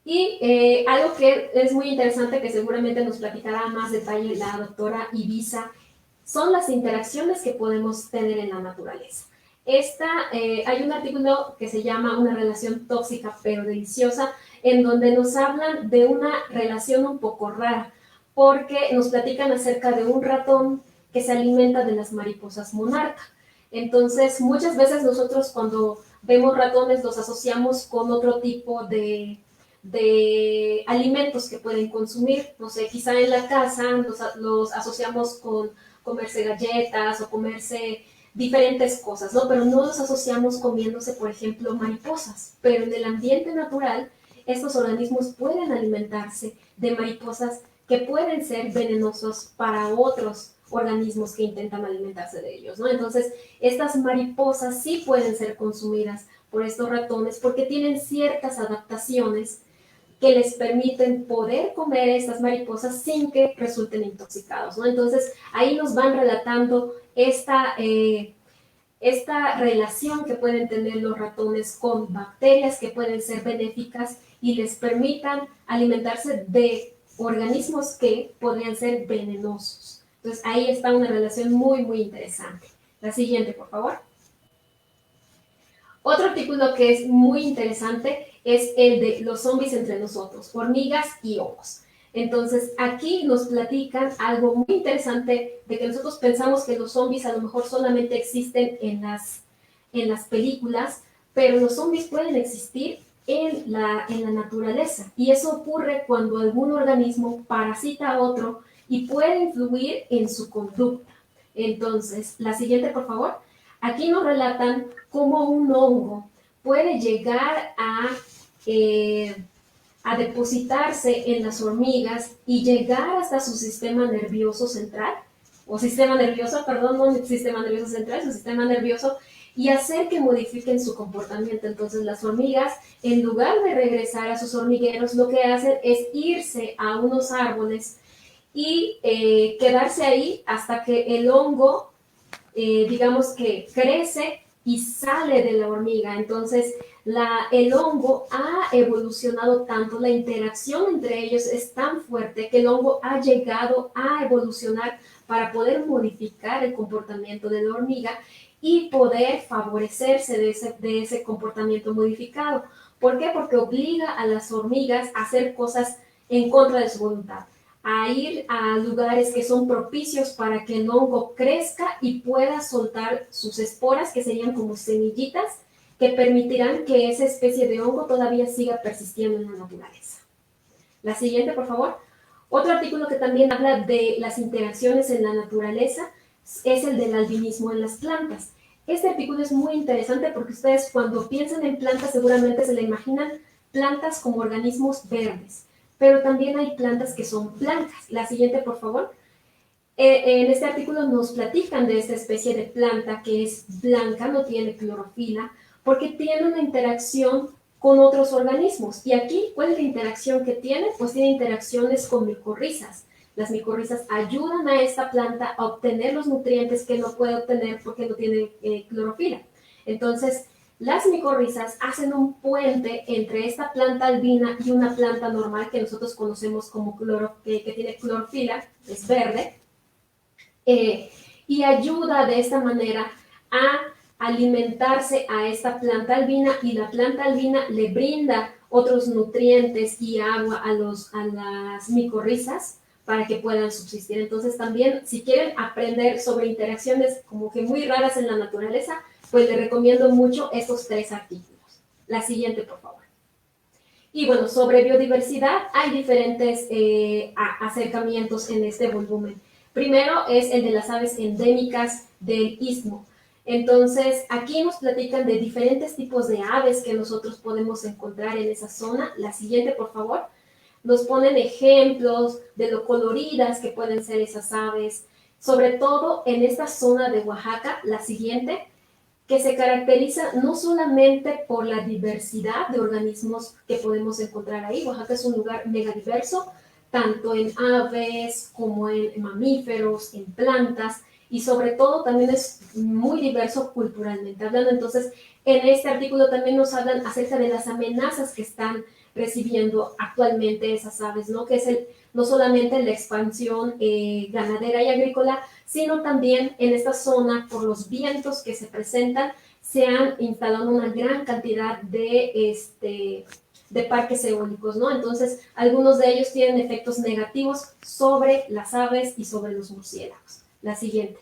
Y algo que es muy interesante, que seguramente nos platicará más detalle la doctora Ibiza, son las interacciones que podemos tener en la naturaleza. Hay un artículo que se llama Una relación tóxica pero deliciosa, en donde nos hablan de una relación un poco rara, porque nos platican acerca de un ratón que se alimenta de las mariposas monarca. Entonces, muchas veces nosotros cuando vemos ratones los asociamos con otro tipo de alimentos que pueden consumir. No sé, quizá en la casa los asociamos con comerse galletas o comerse diferentes cosas, ¿no? Pero no los asociamos comiéndose, por ejemplo, mariposas. Pero en el ambiente natural, estos organismos pueden alimentarse de mariposas que pueden ser venenosos para otros organismos que intentan alimentarse de ellos, ¿no? Entonces, estas mariposas sí pueden ser consumidas por estos ratones porque tienen ciertas adaptaciones que les permiten poder comer estas mariposas sin que resulten intoxicados, ¿no? Entonces, ahí nos van relatando esta relación que pueden tener los ratones con bacterias que pueden ser benéficas y les permitan alimentarse de organismos que podrían ser venenosos. Entonces ahí está una relación muy, muy interesante. La siguiente, por favor. Otro artículo que es muy interesante es el de los zombies entre nosotros, hormigas y hongos. Entonces, aquí nos platican algo muy interesante de que nosotros pensamos que los zombies a lo mejor solamente existen en las películas, pero los zombies pueden existir en la naturaleza. Y eso ocurre cuando algún organismo parasita a otro y puede influir en su conducta. Entonces, la siguiente, por favor. Aquí nos relatan cómo un hongo puede llegar a depositarse en las hormigas y llegar hasta su sistema nervioso central, o sistema nervioso, perdón, no sistema nervioso central, su sistema nervioso, y hacer que modifiquen su comportamiento. Entonces las hormigas, en lugar de regresar a sus hormigueros, lo que hacen es irse a unos árboles y quedarse ahí hasta que el hongo digamos que crece y sale de la hormiga. Entonces, el hongo ha evolucionado tanto, la interacción entre ellos es tan fuerte que el hongo ha llegado a evolucionar para poder modificar el comportamiento de la hormiga y poder favorecerse de ese comportamiento modificado. ¿Por qué? Porque obliga a las hormigas a hacer cosas en contra de su voluntad, a ir a lugares que son propicios para que el hongo crezca y pueda soltar sus esporas, que serían como semillitas, que permitirán que esa especie de hongo todavía siga persistiendo en la naturaleza. La siguiente, por favor. Otro artículo que también habla de las interacciones en la naturaleza es el del albinismo en las plantas. Este artículo es muy interesante porque ustedes cuando piensan en plantas seguramente se le imaginan plantas como organismos verdes, pero también hay plantas que son blancas. La siguiente, por favor. En este artículo nos platican de esta especie de planta que es blanca, no tiene clorofila, porque tiene una interacción con otros organismos. Y aquí, ¿cuál es la interacción que tiene? Pues tiene interacciones con micorrizas. Las micorrizas ayudan a esta planta a obtener los nutrientes que no puede obtener porque no tiene clorofila. Entonces, las micorrizas hacen un puente entre esta planta albina y una planta normal que nosotros conocemos como que tiene clorofila, es verde, y ayuda de esta manera a alimentarse a esta planta albina y la planta albina le brinda otros nutrientes y agua a las micorrizas para que puedan subsistir. Entonces también, si quieren aprender sobre interacciones como que muy raras en la naturaleza, pues les recomiendo mucho estos 3 artículos. La siguiente, por favor. Y bueno, sobre biodiversidad hay diferentes acercamientos en este volumen. Primero es el de las aves endémicas del istmo. Entonces, aquí nos platican de diferentes tipos de aves que nosotros podemos encontrar en esa zona. La siguiente, por favor. Nos ponen ejemplos de lo coloridas que pueden ser esas aves, sobre todo en esta zona de Oaxaca. La siguiente, que se caracteriza no solamente por la diversidad de organismos que podemos encontrar ahí. Oaxaca es un lugar megadiverso, tanto en aves como en mamíferos, en plantas, y sobre todo también es muy diverso culturalmente hablando. Entonces, en este artículo también nos hablan acerca de las amenazas que están recibiendo actualmente esas aves, ¿no? Que es no solamente la expansión ganadera y agrícola, sino también en esta zona, por los vientos que se presentan, se han instalado una gran cantidad de parques eólicos, ¿no? Entonces, algunos de ellos tienen efectos negativos sobre las aves y sobre los murciélagos. La siguiente.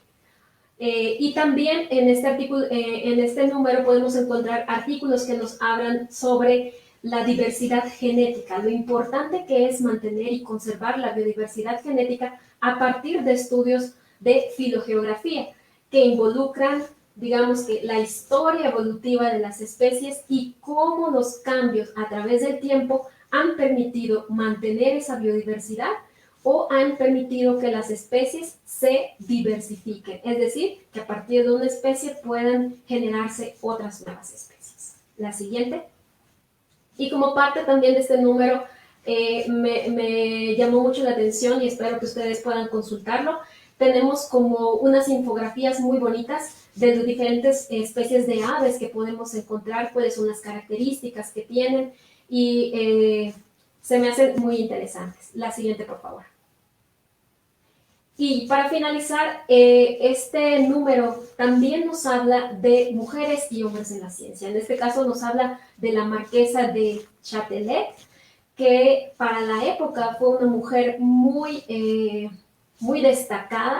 Y también en este artículo, en este número podemos encontrar artículos que nos hablan sobre la diversidad genética, lo importante que es mantener y conservar la biodiversidad genética a partir de estudios de filogeografía que involucran, digamos que la historia evolutiva de las especies y cómo los cambios a través del tiempo han permitido mantener esa biodiversidad o han permitido que las especies se diversifiquen, es decir, que a partir de una especie puedan generarse otras nuevas especies. La siguiente. Y como parte también de este número, me llamó mucho la atención y espero que ustedes puedan consultarlo, tenemos como unas infografías muy bonitas de las diferentes especies de aves que podemos encontrar, cuáles son las características que tienen, y se me hacen muy interesantes. La siguiente, por favor. Y para finalizar, este número también nos habla de mujeres y hombres en la ciencia. En este caso nos habla de la marquesa de Châtelet, que para la época fue una mujer muy destacada,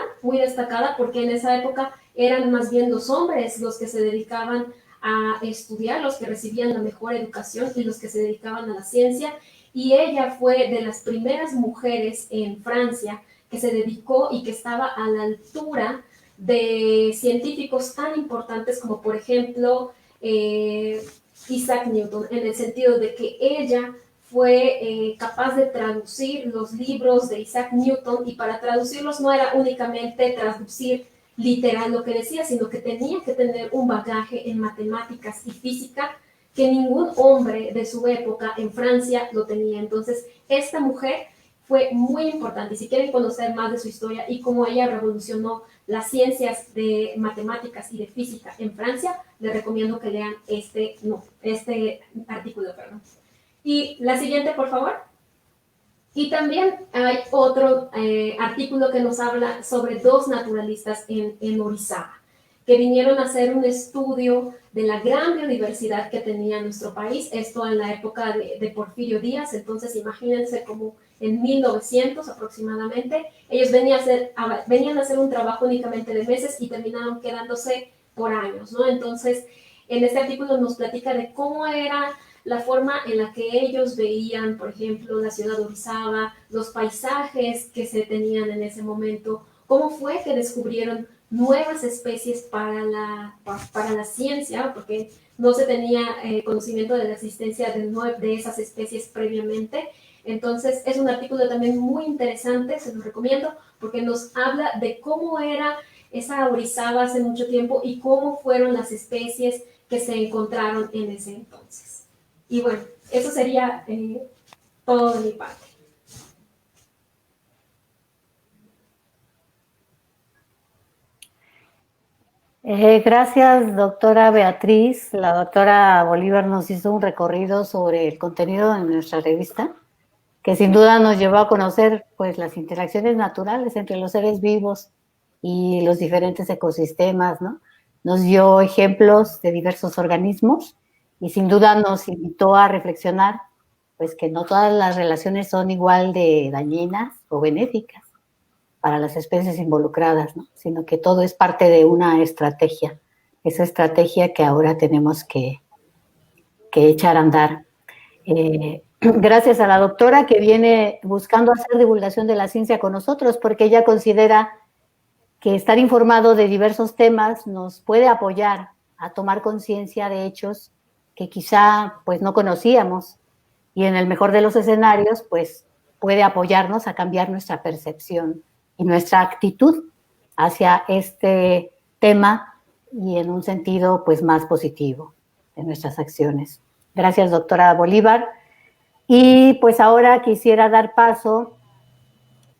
porque en esa época eran más bien los hombres los que se dedicaban a estudiar, los que recibían la mejor educación y los que se dedicaban a la ciencia, y ella fue de las primeras mujeres en Francia que se dedicó y que estaba a la altura de científicos tan importantes como, por ejemplo, Isaac Newton, en el sentido de que ella fue capaz de traducir los libros de Isaac Newton, y para traducirlos no era únicamente traducir literal lo que decía, sino que tenía que tener un bagaje en matemáticas y física que ningún hombre de su época en Francia lo tenía. Entonces, esta mujer fue muy importante, y si quieren conocer más de su historia y cómo ella revolucionó las ciencias de matemáticas y de física en Francia, les recomiendo que lean este artículo, perdón. Y la siguiente, por favor. Y también hay otro artículo que nos habla sobre dos naturalistas en Orizaba, que vinieron a hacer un estudio de la gran biodiversidad que tenía nuestro país, esto en la época de Porfirio Díaz. Entonces imagínense como en 1900 aproximadamente, ellos venían a hacer un trabajo únicamente de meses y terminaron quedándose por años, ¿no? Entonces, en este artículo nos platica de cómo era la forma en la que ellos veían, por ejemplo, la ciudad de Orizaba, los paisajes que se tenían en ese momento, cómo fue que descubrieron nuevas especies para la ciencia, porque no se tenía conocimiento de la existencia de esas especies previamente. Entonces, es un artículo también muy interesante, se los recomiendo, porque nos habla de cómo era esa Orizaba hace mucho tiempo y cómo fueron las especies que se encontraron en ese entonces. Y bueno, eso sería todo de mi parte. Gracias, doctora Beatriz. La doctora Bolívar nos hizo un recorrido sobre el contenido de nuestra revista, que sin duda nos llevó a conocer pues las interacciones naturales entre los seres vivos y los diferentes ecosistemas, ¿no? Nos dio ejemplos de diversos organismos y sin duda nos invitó a reflexionar pues que no todas las relaciones son igual de dañinas o benéficas para las especies involucradas, ¿no? Sino que todo es parte de una estrategia, esa estrategia que ahora tenemos que echar a andar. Gracias a la doctora que viene buscando hacer divulgación de la ciencia con nosotros, porque ella considera que estar informado de diversos temas nos puede apoyar a tomar conciencia de hechos que quizá pues no conocíamos, y en el mejor de los escenarios pues puede apoyarnos a cambiar nuestra percepción y nuestra actitud hacia este tema, y en un sentido pues más positivo de nuestras acciones. Gracias, doctora Bolívar. Y pues ahora quisiera dar paso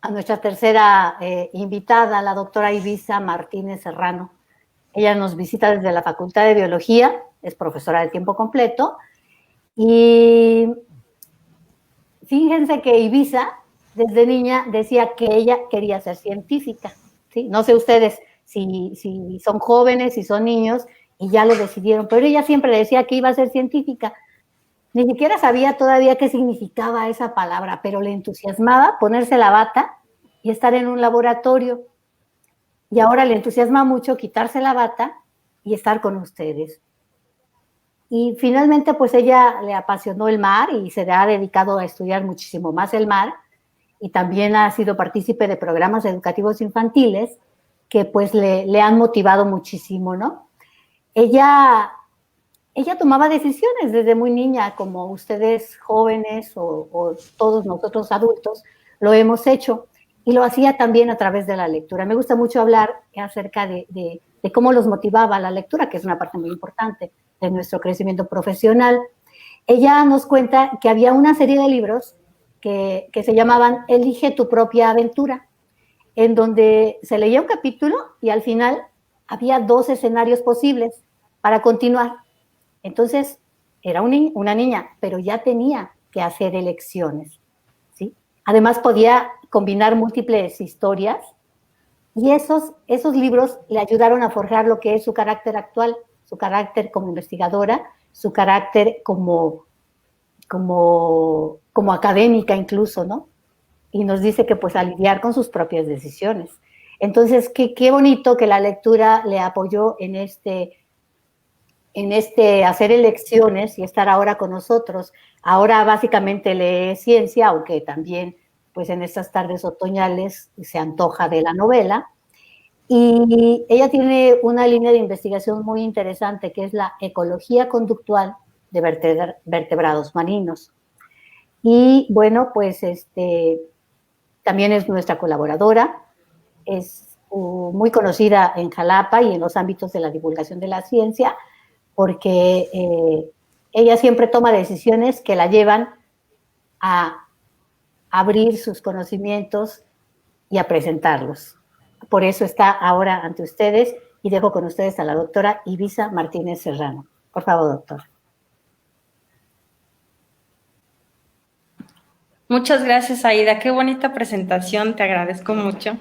a nuestra tercera invitada, la doctora Ibiza Martínez Serrano. Ella nos visita desde la Facultad de Biología, es profesora de tiempo completo, y fíjense que Ibiza desde niña decía que ella quería ser científica, ¿sí? No sé ustedes si son jóvenes, si son niños y ya lo decidieron, pero ella siempre decía que iba a ser científica. Ni siquiera sabía todavía qué significaba esa palabra, pero le entusiasmaba ponerse la bata y estar en un laboratorio. Y ahora le entusiasma mucho quitarse la bata y estar con ustedes. Y finalmente, pues ella le apasionó el mar y se ha dedicado a estudiar muchísimo más el mar, y también ha sido partícipe de programas educativos infantiles que pues le han motivado muchísimo, ¿no? Ella tomaba decisiones desde muy niña, como ustedes jóvenes o todos nosotros adultos lo hemos hecho, y lo hacía también a través de la lectura. Me gusta mucho hablar acerca de cómo los motivaba la lectura, que es una parte muy importante de nuestro crecimiento profesional. Ella nos cuenta que había una serie de libros que se llamaban Elige tu propia aventura. en donde se leía un capítulo y al final había 2 escenarios posibles para continuar. Entonces, era una niña, pero ya tenía que hacer elecciones, ¿sí? Además, podía combinar múltiples historias y esos libros le ayudaron a forjar lo que es su carácter actual, su carácter como investigadora, su carácter como académica incluso, ¿no? Y nos dice que pues a lidiar con sus propias decisiones. Entonces, qué bonito que la lectura le apoyó en hacer elecciones y estar ahora con nosotros. Ahora básicamente lee ciencia, aunque también pues en estas tardes otoñales se antoja de la novela. Y ella tiene una línea de investigación muy interesante que es la ecología conductual de vertebrados marinos. Y bueno, pues también es nuestra colaboradora, es muy conocida en Jalapa y en los ámbitos de la divulgación de la ciencia, porque ella siempre toma decisiones que la llevan a abrir sus conocimientos y a presentarlos. Por eso está ahora ante ustedes y dejo con ustedes a la doctora Ibiza Martínez Serrano. Por favor, doctora. Muchas gracias, Aida. Qué bonita presentación, te agradezco mucho.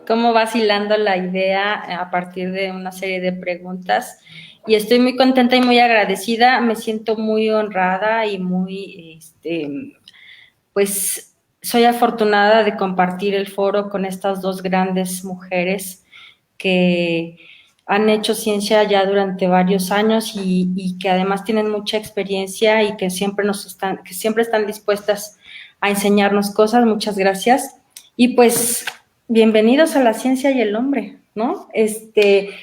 Cómo vas hilando la idea a partir de una serie de preguntas. Y estoy muy contenta y muy agradecida. Me siento muy honrada y muy, pues, soy afortunada de compartir el foro con estas 2 grandes mujeres que han hecho ciencia ya durante varios años y que además tienen mucha experiencia y que siempre están dispuestas a enseñarnos cosas. Muchas gracias. Y pues, bienvenidos a la ciencia y el hombre, ¿no?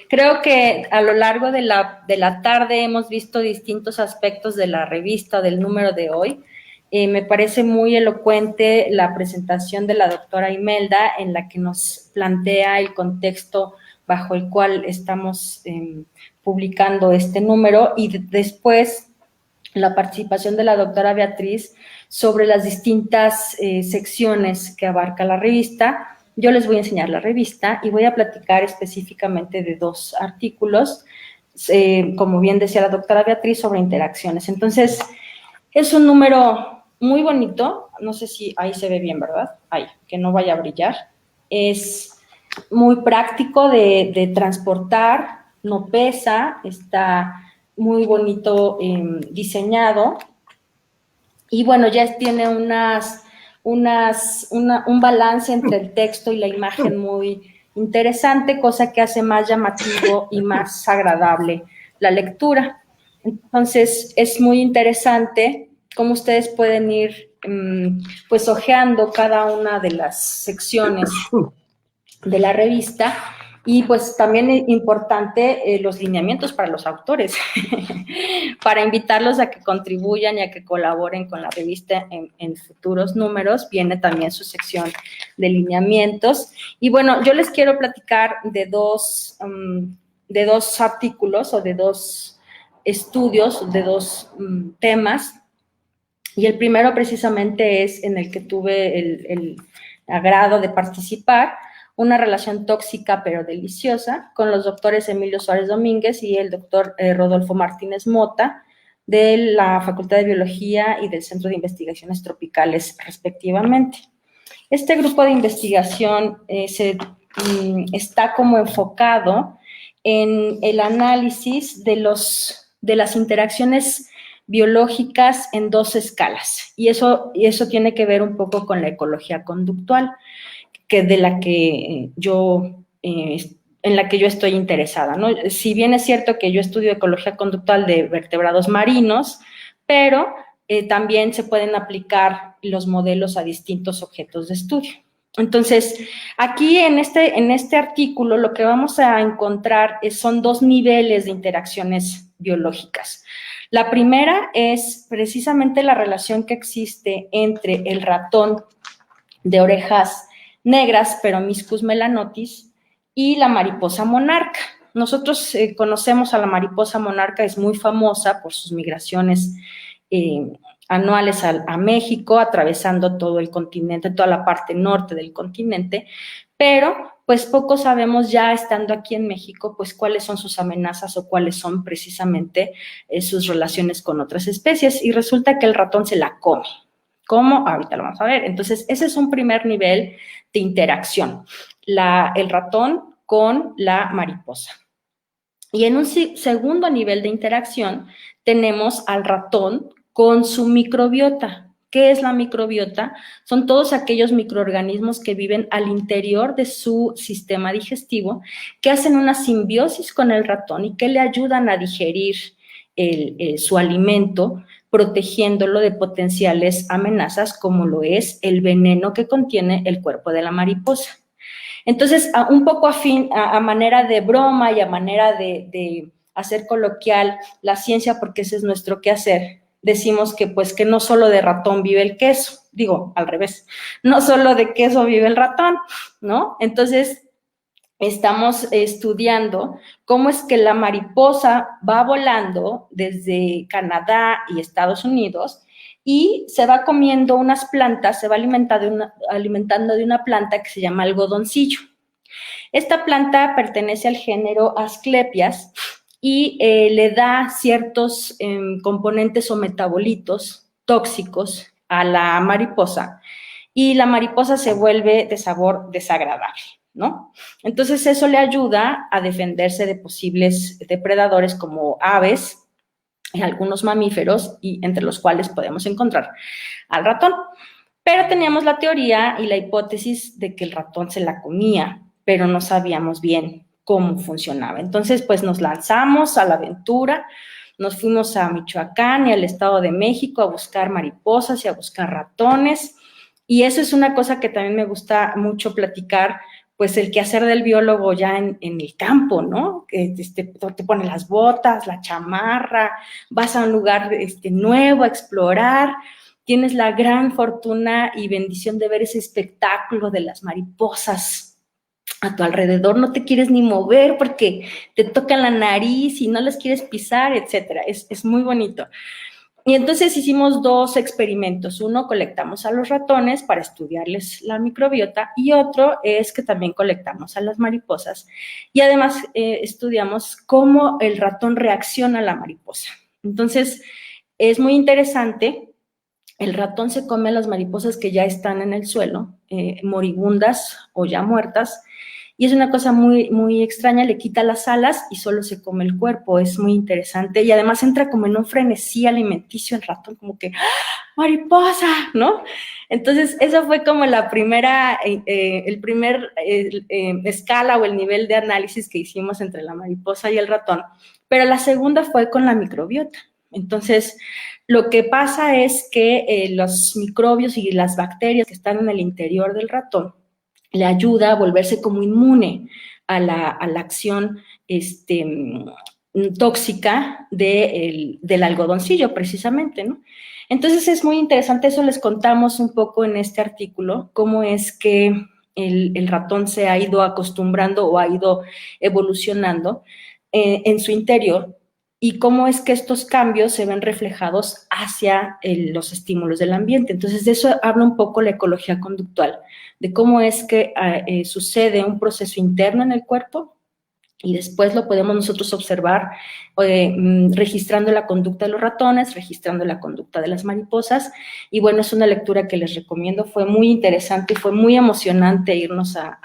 Creo que a lo largo de la tarde hemos visto distintos aspectos de la revista, del número de hoy. Me parece muy elocuente la presentación de la doctora Imelda en la que nos plantea el contexto bajo el cual estamos publicando este número y después la participación de la doctora Beatriz sobre las distintas secciones que abarca la revista. Yo les voy a enseñar la revista y voy a platicar específicamente de 2 artículos, como bien decía la doctora Beatriz, sobre interacciones. Entonces, es un número muy bonito, no sé si ahí se ve bien, ¿verdad? Ahí, que no vaya a brillar. Es muy práctico de transportar, no pesa, está muy bonito diseñado y bueno, ya tiene un balance entre el texto y la imagen muy interesante, cosa que hace más llamativo y más agradable la lectura. Entonces, es muy interesante cómo ustedes pueden ir pues hojeando cada una de las secciones de la revista y pues también es importante los lineamientos para los autores, para invitarlos a que contribuyan y a que colaboren con la revista en futuros números. Viene también su sección de lineamientos. Y bueno, yo les quiero platicar de dos artículos o de 2 estudios, de 2 temas. Y el primero precisamente es en el que tuve el agrado de participar, una relación tóxica pero deliciosa, con los doctores Emilio Suárez Domínguez y el doctor Rodolfo Martínez Mota, de la Facultad de Biología y del Centro de Investigaciones Tropicales, respectivamente. Este grupo de investigación está como enfocado en el análisis de las interacciones biológicas en 2 escalas, y eso tiene que ver un poco con la ecología conductual, en la que yo estoy interesada, ¿no? Si bien es cierto que yo estudio ecología conductual de vertebrados marinos, pero también se pueden aplicar los modelos a distintos objetos de estudio. Entonces, aquí en este artículo lo que vamos a encontrar son 2 niveles de interacciones biológicas. La primera es precisamente la relación que existe entre el ratón de orejas negras, Peromyscus melanotis, y la mariposa monarca. Nosotros conocemos a la mariposa monarca, es muy famosa por sus migraciones anuales a México, atravesando todo el continente, toda la parte norte del continente, pero pues poco sabemos ya estando aquí en México, pues cuáles son sus amenazas o cuáles son precisamente sus relaciones con otras especies, y resulta que el ratón se la come. ¿Cómo? Ahorita lo vamos a ver. Entonces, ese es un primer nivel de interacción, el ratón con la mariposa. Y en un segundo nivel de interacción tenemos al ratón con su microbiota. ¿Qué es la microbiota? Son todos aquellos microorganismos que viven al interior de su sistema digestivo, que hacen una simbiosis con el ratón y que le ayudan a digerir su alimento, protegiéndolo de potenciales amenazas como lo es el veneno que contiene el cuerpo de la mariposa. Entonces, un poco a manera de broma y a manera de hacer coloquial la ciencia, porque ese es nuestro quehacer, decimos que pues que no solo de ratón vive el queso, digo, al revés, no solo de queso vive el ratón, ¿no? Entonces, estamos estudiando cómo es que la mariposa va volando desde Canadá y Estados Unidos y se va comiendo unas plantas, se va alimentando de una planta que se llama algodoncillo. Esta planta pertenece al género Asclepias y le da ciertos componentes o metabolitos tóxicos a la mariposa y la mariposa se vuelve de sabor desagradable, ¿no? Entonces eso le ayuda a defenderse de posibles depredadores como aves, algunos mamíferos, y entre los cuales podemos encontrar al ratón. Pero teníamos la teoría y la hipótesis de que el ratón se la comía, pero no sabíamos bien cómo funcionaba. Entonces, pues nos lanzamos a la aventura, nos fuimos a Michoacán y al Estado de México a buscar mariposas y a buscar ratones, y eso es una cosa que también me gusta mucho platicar, pues el quehacer del biólogo ya en el campo, ¿no? Que te pones las botas, la chamarra, vas a un lugar nuevo a explorar, tienes la gran fortuna y bendición de ver ese espectáculo de las mariposas a tu alrededor, no te quieres ni mover porque te tocan la nariz y no las quieres pisar, etcétera. Es muy bonito. Y entonces hicimos dos experimentos. Uno, colectamos a los ratones para estudiarles la microbiota, y otro es que también colectamos a las mariposas y además estudiamos cómo el ratón reacciona a la mariposa. Entonces, es muy interesante. El ratón se come a las mariposas que ya están en el suelo, moribundas o ya muertas, y es una cosa muy, muy extraña, le quita las alas y solo se come el cuerpo, es muy interesante, y además entra como en un frenesí alimenticio el ratón, como que, ¡ah, mariposa!, ¿no? Entonces, esa fue como la primera, el primer escala o el nivel de análisis que hicimos entre la mariposa y el ratón, pero la segunda fue con la microbiota. Entonces, lo que pasa es que los microbios y las bacterias que están en el interior del ratón le ayuda a volverse como inmune a la acción tóxica del algodoncillo, precisamente, ¿no? Entonces, es muy interesante, eso les contamos un poco en este artículo, cómo es que el ratón se ha ido acostumbrando o ha ido evolucionando en su interior, y cómo es que estos cambios se ven reflejados hacia los estímulos del ambiente. Entonces, de eso habla un poco la ecología conductual, de cómo es que sucede un proceso interno en el cuerpo y después lo podemos nosotros observar registrando la conducta de los ratones, registrando la conducta de las mariposas, y bueno, es una lectura que les recomiendo, fue muy interesante y fue muy emocionante irnos a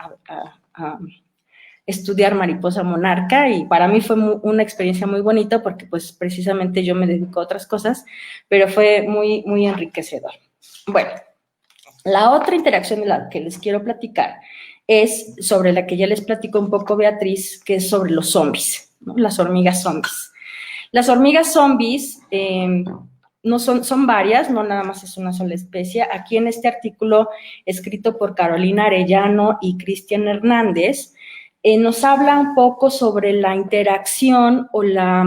estudiar mariposa monarca, y para mí fue una experiencia muy bonita porque pues precisamente yo me dedico a otras cosas, pero fue muy, muy enriquecedor. Bueno, la otra interacción de la que les quiero platicar es sobre la que ya les platicó un poco Beatriz, que es sobre los zombies, ¿no? Las hormigas zombies. Las hormigas zombies no son varias, no nada más es una sola especie. Aquí en este artículo escrito por Carolina Arellano y Cristian Hernández, nos habla un poco sobre la interacción o la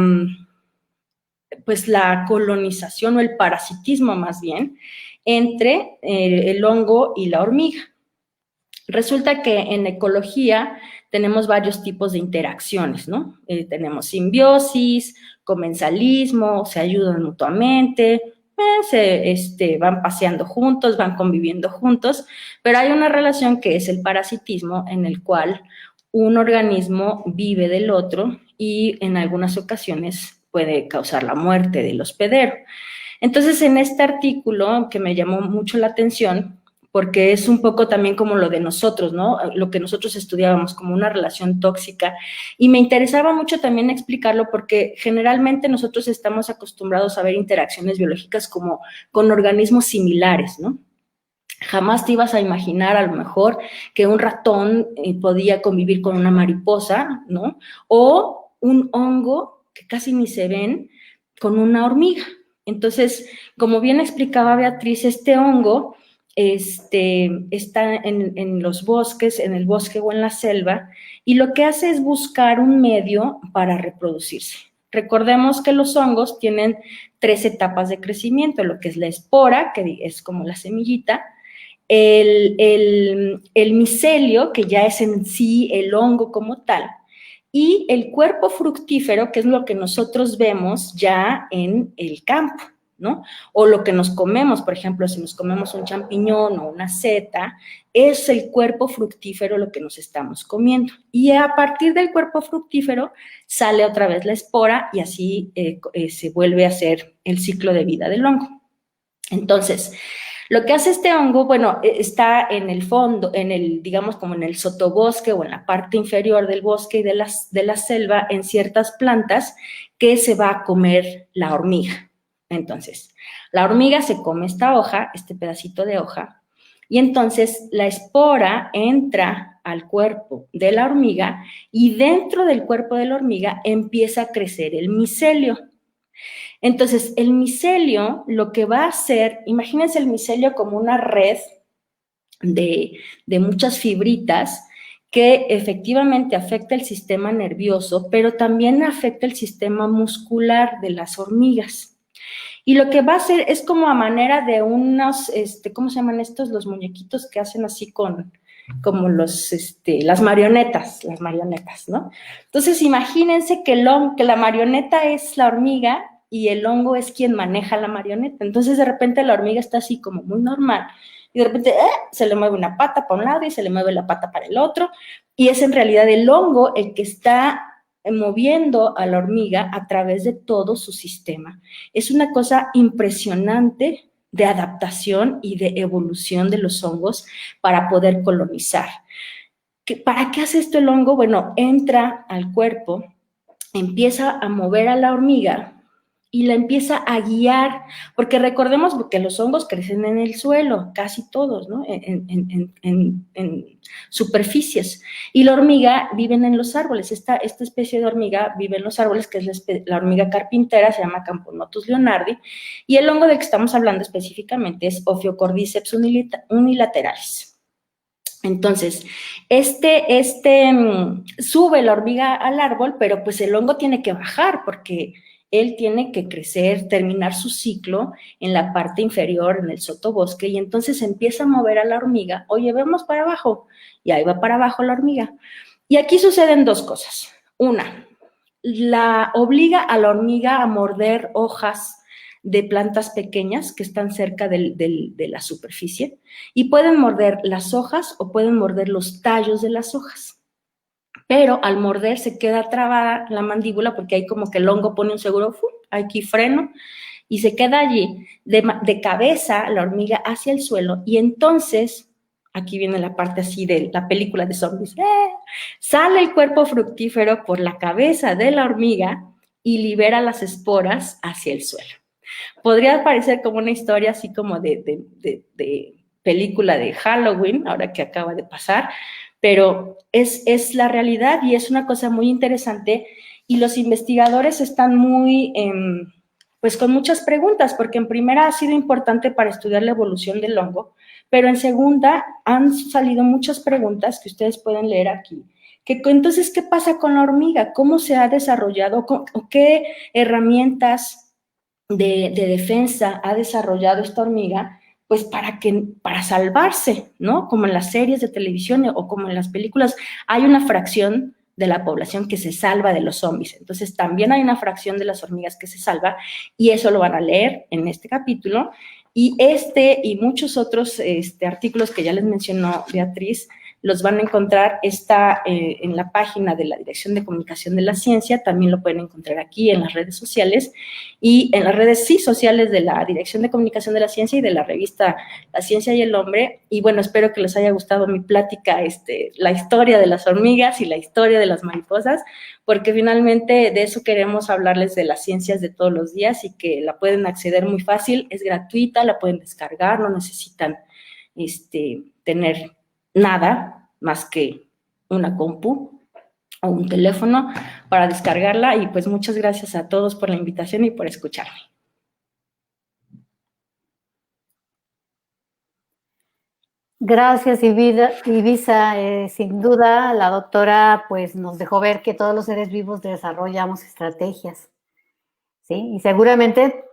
colonización o el parasitismo más bien entre el hongo y la hormiga. Resulta que en ecología tenemos varios tipos de interacciones, ¿no? Tenemos simbiosis, comensalismo, se ayudan mutuamente, van paseando juntos, van conviviendo juntos, pero hay una relación que es el parasitismo, en el cual un organismo vive del otro y en algunas ocasiones puede causar la muerte del hospedero. Entonces, en este artículo, que me llamó mucho la atención, porque es un poco también como lo de nosotros, ¿no? Lo que nosotros estudiábamos como una relación tóxica, y me interesaba mucho también explicarlo porque generalmente nosotros estamos acostumbrados a ver interacciones biológicas como con organismos similares, ¿no? Jamás te ibas a imaginar a lo mejor que un ratón podía convivir con una mariposa, ¿no? O un hongo, que casi ni se ven, con una hormiga. Entonces, como bien explicaba Beatriz, este hongo está en los bosques, en el bosque o en la selva, y lo que hace es buscar un medio para reproducirse. Recordemos que los hongos tienen 3 etapas de crecimiento, lo que es la espora, que es como la semillita, el micelio, que ya es en sí el hongo como tal, y el cuerpo fructífero, que es lo que nosotros vemos ya en el campo, ¿no? O lo que nos comemos, por ejemplo, si nos comemos un champiñón o una seta, es el cuerpo fructífero lo que nos estamos comiendo. Y a partir del cuerpo fructífero sale otra vez la espora y así se vuelve a hacer el ciclo de vida del hongo. Entonces, lo que hace este hongo, bueno, está en el fondo, digamos como en el sotobosque o en la parte inferior del bosque y de la selva, en ciertas plantas que se va a comer la hormiga. Entonces, la hormiga se come esta hoja, este pedacito de hoja, y entonces la espora entra al cuerpo de la hormiga y dentro del cuerpo de la hormiga empieza a crecer el micelio. Entonces, el micelio lo que va a hacer, imagínense el micelio como una red de muchas fibritas que efectivamente afecta el sistema nervioso, pero también afecta el sistema muscular de las hormigas. Y lo que va a hacer es como a manera de unos, ¿cómo se llaman estos? Los muñequitos que hacen así como las marionetas, ¿no? Entonces, imagínense que la marioneta es la hormiga y el hongo es quien maneja la marioneta. Entonces, de repente, la hormiga está así como muy normal y de repente se le mueve una pata para un lado y se le mueve la pata para el otro, y es en realidad el hongo el que está moviendo a la hormiga a través de todo su sistema. Es una cosa impresionante de adaptación y de evolución de los hongos para poder colonizar. ¿Para qué hace esto el hongo? Bueno, entra al cuerpo, empieza a mover a la hormiga y la empieza a guiar, porque recordemos que los hongos crecen en el suelo, casi todos, ¿no? En superficies, y la hormiga vive en los árboles. Esta especie de hormiga vive en los árboles, que es la hormiga carpintera, se llama Camponotus leonardi, y el hongo del que estamos hablando específicamente es Ophiocordyceps unilateralis. Entonces, sube la hormiga al árbol, pero pues el hongo tiene que bajar porque él tiene que crecer, terminar su ciclo en la parte inferior, en el sotobosque, y entonces empieza a mover a la hormiga. Oye, vemos para abajo, y ahí va para abajo la hormiga. Y aquí suceden 2 cosas. Una, la obliga a la hormiga a morder hojas de plantas pequeñas que están cerca de la superficie, y pueden morder las hojas o pueden morder los tallos de las hojas. Pero al morder se queda trabada la mandíbula porque ahí como que el hongo pone un seguro, aquí freno, y se queda allí de cabeza la hormiga hacia el suelo, y entonces, aquí viene la parte así de la película de zombies, sale el cuerpo fructífero por la cabeza de la hormiga y libera las esporas hacia el suelo. Podría parecer como una historia así como de película de Halloween, ahora que acaba de pasar, pero es la realidad y es una cosa muy interesante, y los investigadores están muy, pues con muchas preguntas, porque en primera ha sido importante para estudiar la evolución del hongo, pero en segunda han salido muchas preguntas que ustedes pueden leer aquí, que entonces, ¿qué pasa con la hormiga? ¿Cómo se ha desarrollado? ¿O qué herramientas de defensa ha desarrollado esta hormiga? Pues para salvarse, ¿no? Como en las series de televisión o como en las películas, hay una fracción de la población que se salva de los zombies. Entonces, también hay una fracción de las hormigas que se salva y eso lo van a leer en este capítulo. Y y muchos otros artículos que ya les mencionó Beatriz, los van a encontrar, está en la página de la Dirección de Comunicación de la Ciencia, también lo pueden encontrar aquí en las redes sociales y en las redes sociales de la Dirección de Comunicación de la Ciencia y de la revista La Ciencia y el Hombre. Y bueno, espero que les haya gustado mi plática, la historia de las hormigas y la historia de las mariposas, porque finalmente de eso queremos hablarles, de las ciencias de todos los días, y que la pueden acceder muy fácil, es gratuita, la pueden descargar, no necesitan tener nada más que una compu o un teléfono para descargarla. Y pues muchas gracias a todos por la invitación y por escucharme. Gracias, Ibiza. Sin duda, la doctora pues nos dejó ver que todos los seres vivos desarrollamos estrategias, ¿sí? Y seguramente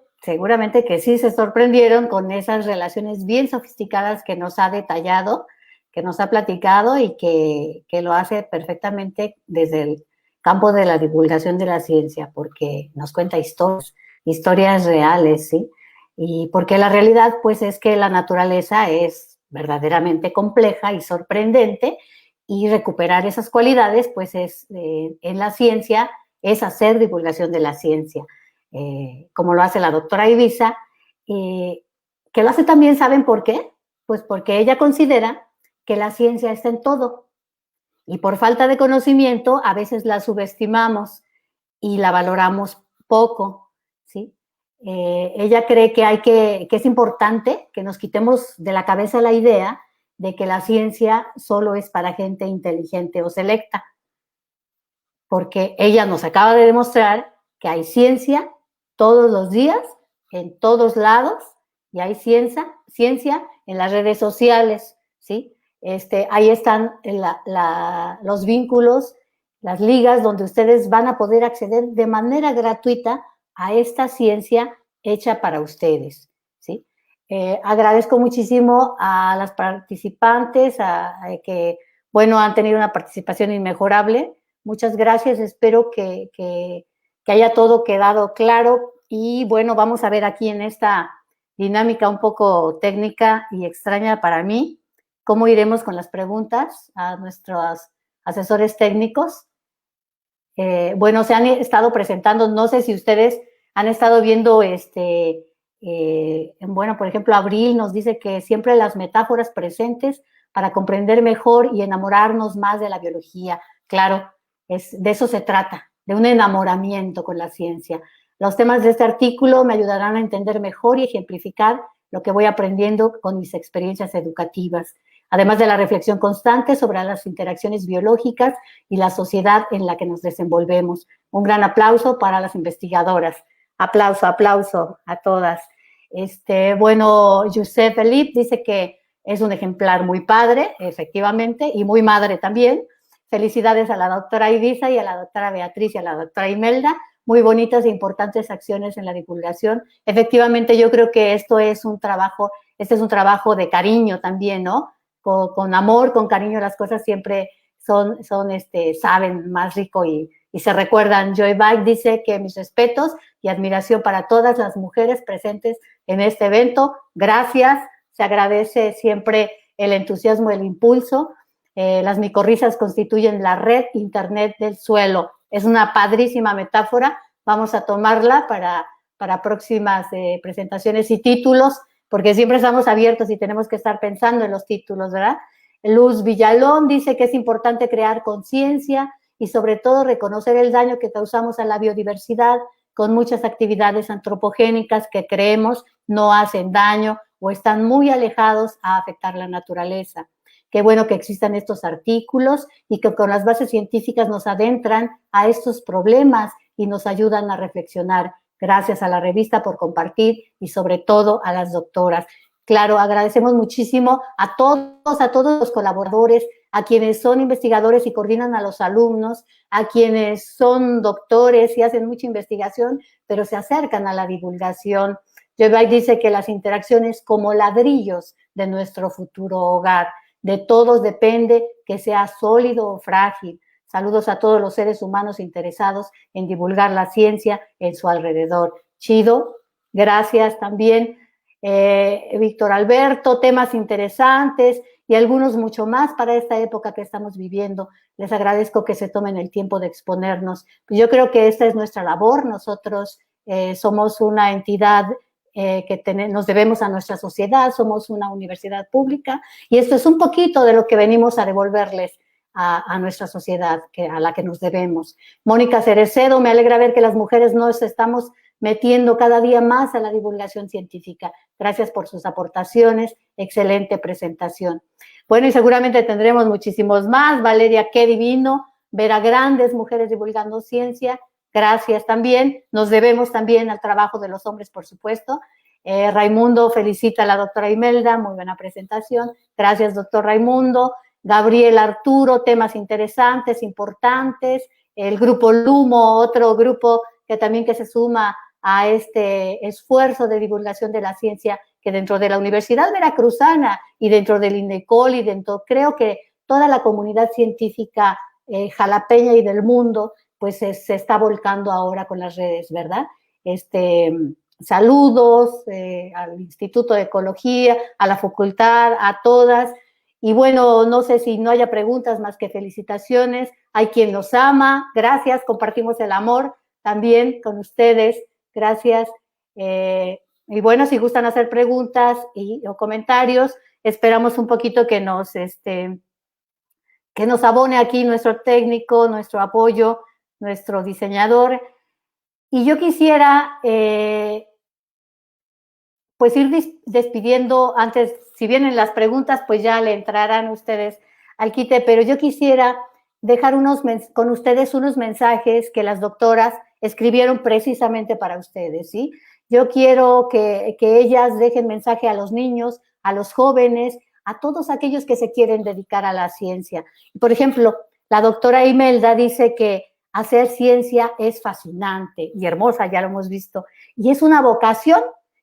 que sí se sorprendieron con esas relaciones bien sofisticadas que nos ha detallado, que nos ha platicado y que lo hace perfectamente desde el campo de la divulgación de la ciencia, porque nos cuenta historias reales, ¿sí? Y porque la realidad pues es que la naturaleza es verdaderamente compleja y sorprendente, y recuperar esas cualidades pues es en la ciencia, es hacer divulgación de la ciencia, como lo hace la doctora Ibiza, que lo hace también. ¿Saben por qué? Pues porque ella considera que la ciencia está en todo, y por falta de conocimiento a veces la subestimamos y la valoramos poco, ¿sí? Ella cree que es importante que nos quitemos de la cabeza la idea de que la ciencia solo es para gente inteligente o selecta, porque ella nos acaba de demostrar que hay ciencia todos los días, en todos lados, y hay ciencia en las redes sociales, ¿sí? Ahí están los vínculos, las ligas donde ustedes van a poder acceder de manera gratuita a esta ciencia hecha para ustedes, ¿sí? Agradezco muchísimo a las participantes que, bueno, han tenido una participación inmejorable. Muchas gracias, espero que haya todo quedado claro. Y bueno, vamos a ver aquí en esta dinámica un poco técnica y extraña para mí, cómo iremos con las preguntas a nuestros asesores técnicos. Bueno, se han estado presentando, no sé si ustedes han estado viendo, bueno, por ejemplo, Abril nos dice que siempre las metáforas presentes para comprender mejor y enamorarnos más de la biología. Claro, de eso se trata, de un enamoramiento con la ciencia. Los temas de este artículo me ayudarán a entender mejor y ejemplificar lo que voy aprendiendo con mis experiencias educativas, además de la reflexión constante sobre las interacciones biológicas y la sociedad en la que nos desenvolvemos. Un gran aplauso para las investigadoras. Aplauso a todas. Bueno, Josep Felipe dice que es un ejemplar muy padre, efectivamente, y muy madre también. Felicidades a la doctora Ibiza y a la doctora Beatriz y a la doctora Imelda. Muy bonitas e importantes acciones en la divulgación. Efectivamente, yo creo que este es un trabajo de cariño también, ¿no? Con amor, con cariño, las cosas siempre saben más rico y se recuerdan. Joy Bike dice que mis respetos y admiración para todas las mujeres presentes en este evento. Gracias, se agradece siempre el entusiasmo, el impulso. Las micorrizas constituyen la red internet del suelo. Es una padrísima metáfora, vamos a tomarla para próximas presentaciones y títulos, porque siempre estamos abiertos y tenemos que estar pensando en los títulos, ¿verdad? Luz Villalón dice que es importante crear conciencia y sobre todo reconocer el daño que causamos a la biodiversidad con muchas actividades antropogénicas que creemos no hacen daño o están muy alejados a afectar la naturaleza. Qué bueno que existan estos artículos y que con las bases científicas nos adentran a estos problemas y nos ayudan a reflexionar. Gracias a la revista por compartir y sobre todo a las doctoras. Claro, agradecemos muchísimo a todos los colaboradores, a quienes son investigadores y coordinan a los alumnos, a quienes son doctores y hacen mucha investigación, pero se acercan a la divulgación. Joy dice que las interacciones como ladrillos de nuestro futuro hogar. De todos depende que sea sólido o frágil. Saludos a todos los seres humanos interesados en divulgar la ciencia en su alrededor. Chido, gracias también. Víctor Alberto, temas interesantes y algunos mucho más para esta época que estamos viviendo. Les agradezco que se tomen el tiempo de exponernos. Yo creo que esta es nuestra labor. Nosotros somos una entidad nos debemos a nuestra sociedad, somos una universidad pública y esto es un poquito de lo que venimos a devolverles a nuestra sociedad, a la que nos debemos. Mónica Cerecedo, me alegra ver que las mujeres nos estamos metiendo cada día más a la divulgación científica. Gracias por sus aportaciones, excelente presentación. Bueno, y seguramente tendremos muchísimos más. Valeria, qué divino ver a grandes mujeres divulgando ciencia. Gracias también. Nos debemos también al trabajo de los hombres, por supuesto. Raimundo felicita a la doctora Imelda, muy buena presentación. Gracias, doctor Raimundo. Gabriel Arturo, temas interesantes, importantes. El grupo Lumo, otro grupo que también se suma a este esfuerzo de divulgación de la ciencia que dentro de la Universidad Veracruzana y dentro del INECOL y dentro, creo que toda la comunidad científica jalapeña y del mundo, pues se está volcando ahora con las redes, ¿verdad? Saludos al Instituto de Ecología, a la facultad, a todas. Y bueno, no sé si no haya preguntas más que felicitaciones. Hay quien los ama. Gracias, compartimos el amor también con ustedes. Gracias. Y bueno, si gustan hacer preguntas o comentarios, esperamos un poquito que nos abone aquí nuestro técnico, nuestro apoyo, nuestro diseñador. Y yo quisiera pues ir despidiendo antes, si vienen las preguntas, pues ya le entrarán ustedes al quite, pero yo quisiera dejar con ustedes unos mensajes que las doctoras escribieron precisamente para ustedes, ¿sí? Yo quiero que ellas dejen mensaje a los niños, a los jóvenes, a todos aquellos que se quieren dedicar a la ciencia. Por ejemplo, la doctora Imelda dice que hacer ciencia es fascinante y hermosa, ya lo hemos visto, y es una vocación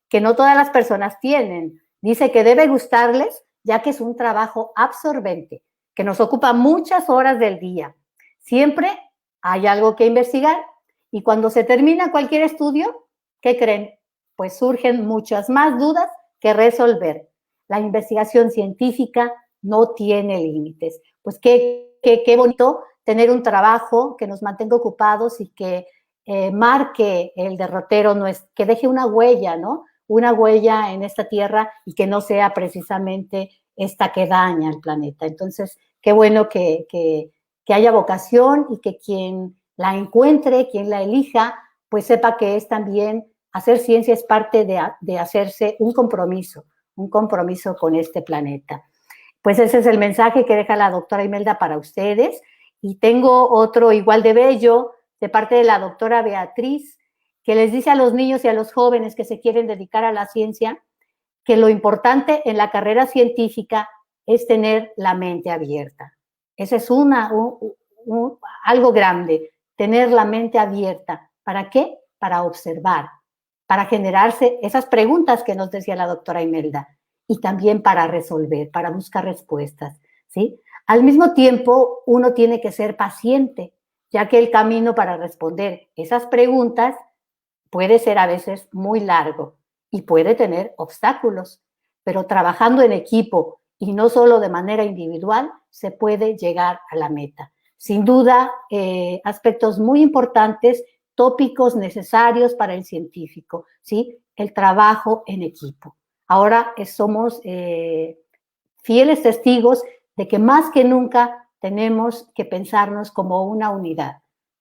que no todas las personas tienen. Dice que debe gustarles, ya que es un trabajo absorbente, que nos ocupa muchas horas del día. Siempre hay algo que investigar y cuando se termina cualquier estudio, ¿qué creen? Pues surgen muchas más dudas que resolver. La investigación científica no tiene límites. Pues qué bonito tener un trabajo que nos mantenga ocupados y que marque el derrotero, que deje una huella, ¿no? Una huella en esta tierra y que no sea precisamente esta que daña al planeta. Entonces, qué bueno que haya vocación y que quien la encuentre, quien la elija, pues sepa que es también, hacer ciencia es parte de hacerse un compromiso con este planeta. Pues ese es el mensaje que deja la doctora Imelda para ustedes. Y tengo otro igual de bello de parte de la doctora Beatriz, que les dice a los niños y a los jóvenes que se quieren dedicar a la ciencia que lo importante en la carrera científica es tener la mente abierta. Ese es algo grande, tener la mente abierta. ¿Para qué? Para observar, para generarse esas preguntas que nos decía la doctora Imelda y también para resolver, para buscar respuestas, ¿sí? Al mismo tiempo, uno tiene que ser paciente, ya que el camino para responder esas preguntas puede ser a veces muy largo y puede tener obstáculos, pero trabajando en equipo y no solo de manera individual, se puede llegar a la meta. Sin duda, aspectos muy importantes, tópicos necesarios para el científico, ¿sí? El trabajo en equipo. Ahora somos fieles testigos de que más que nunca tenemos que pensarnos como una unidad.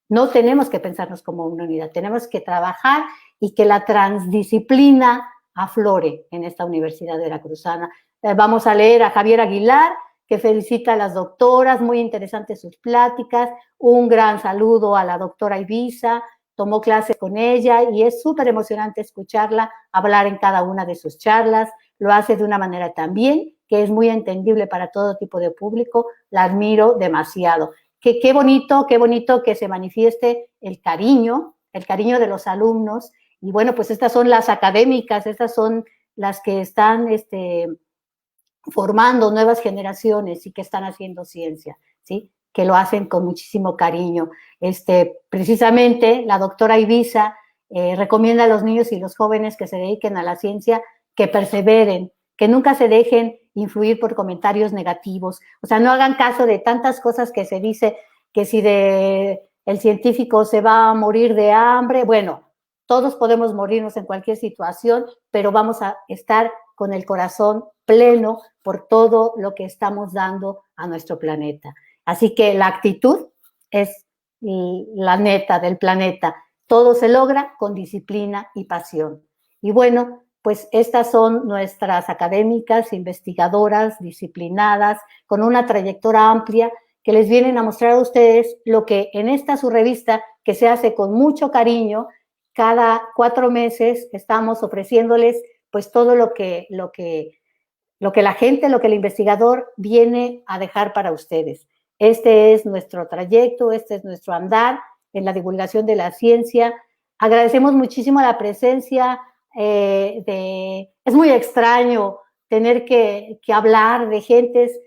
No tenemos que pensarnos como una unidad, tenemos que trabajar y que la transdisciplina aflore en esta Universidad Veracruzana. Vamos a leer a Javier Aguilar, que felicita a las doctoras, muy interesantes sus pláticas. Un gran saludo a la doctora Ibiza, tomó clases con ella y es súper emocionante escucharla hablar en cada una de sus charlas. Lo hace de una manera también que es muy entendible para todo tipo de público. La admiro demasiado. Qué bonito que se manifieste el cariño de los alumnos. Y bueno, pues estas son las académicas, estas son las que están formando nuevas generaciones y que están haciendo ciencia, ¿sí? que lo hacen con muchísimo cariño. Precisamente la doctora Ibiza recomienda a los niños y los jóvenes que se dediquen a la ciencia que perseveren, que nunca se dejen influir por comentarios negativos. O sea, no hagan caso de tantas cosas que se dice, que si el científico se va a morir de hambre. Bueno, todos podemos morirnos en cualquier situación, pero vamos a estar con el corazón pleno por todo lo que estamos dando a nuestro planeta. Así que la actitud es la neta del planeta. Todo se logra con disciplina y pasión. Y bueno, pues estas son nuestras académicas, investigadoras, disciplinadas, con una trayectoria amplia, que les vienen a mostrar a ustedes lo que en esta su revista, que se hace con mucho cariño, cada 4 meses estamos ofreciéndoles pues todo lo que la gente, lo que el investigador viene a dejar para ustedes. Este es nuestro trayecto, este es nuestro andar en la divulgación de la ciencia. Agradecemos muchísimo la presencia es muy extraño tener que hablar de gentes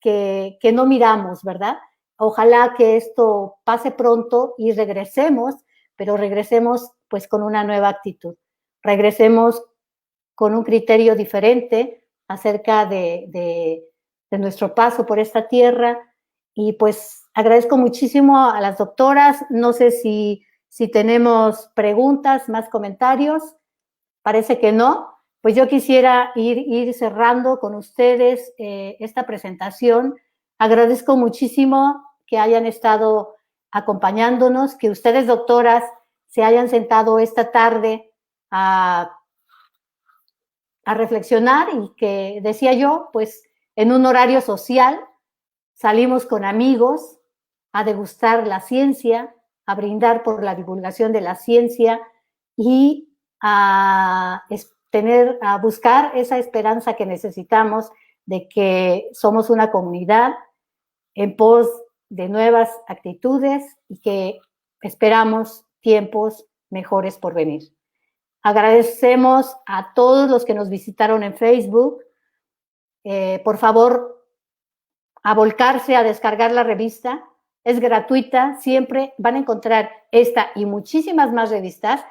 que no miramos, ¿verdad? Ojalá que esto pase pronto y regresemos, pero regresemos pues con una nueva actitud. Regresemos con un criterio diferente acerca de nuestro paso por esta tierra. Y pues agradezco muchísimo a las doctoras. No sé si tenemos preguntas, más comentarios. Parece que no. Pues yo quisiera ir cerrando con ustedes esta presentación. Agradezco muchísimo que hayan estado acompañándonos, que ustedes, doctoras, se hayan sentado esta tarde a reflexionar y que, decía yo, pues en un horario social salimos con amigos a degustar la ciencia, a brindar por la divulgación de la ciencia y a buscar esa esperanza que necesitamos de que somos una comunidad en pos de nuevas actitudes y que esperamos tiempos mejores por venir. Agradecemos a todos los que nos visitaron en Facebook. Por favor, a volcarse a descargar la revista. Es gratuita, siempre van a encontrar esta y muchísimas más revistas.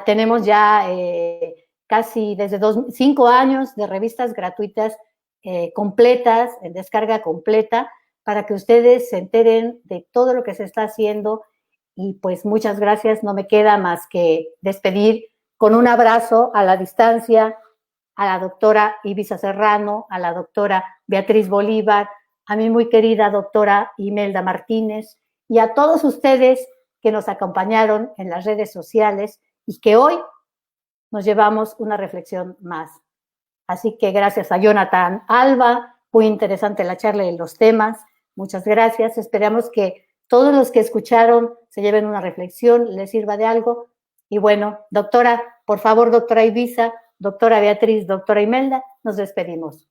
Tenemos ya casi desde 5 años de revistas gratuitas completas, en descarga completa, para que ustedes se enteren de todo lo que se está haciendo. Y pues muchas gracias. No me queda más que despedir con un abrazo a la distancia a la doctora Ibiza Serrano, a la doctora Beatriz Bolívar, a mi muy querida doctora Imelda Martínez y a todos ustedes que nos acompañaron en las redes sociales y que hoy nos llevamos una reflexión más. Así que gracias a Jonathan Alba, muy interesante la charla y los temas. Muchas gracias. Esperamos que todos los que escucharon se lleven una reflexión, les sirva de algo. Y bueno, doctora, por favor, doctora Ibiza, doctora Beatriz, doctora Imelda, nos despedimos.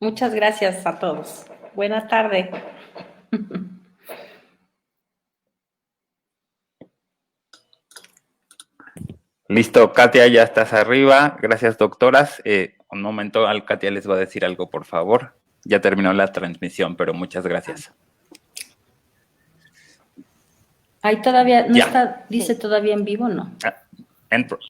Muchas gracias a todos. Buenas tardes. Listo, Katia, ya estás arriba. Gracias, doctoras. Un momento, Katia les va a decir algo, por favor. Ya terminó la transmisión, pero muchas gracias. Ahí todavía no está, dice todavía en vivo, ¿no?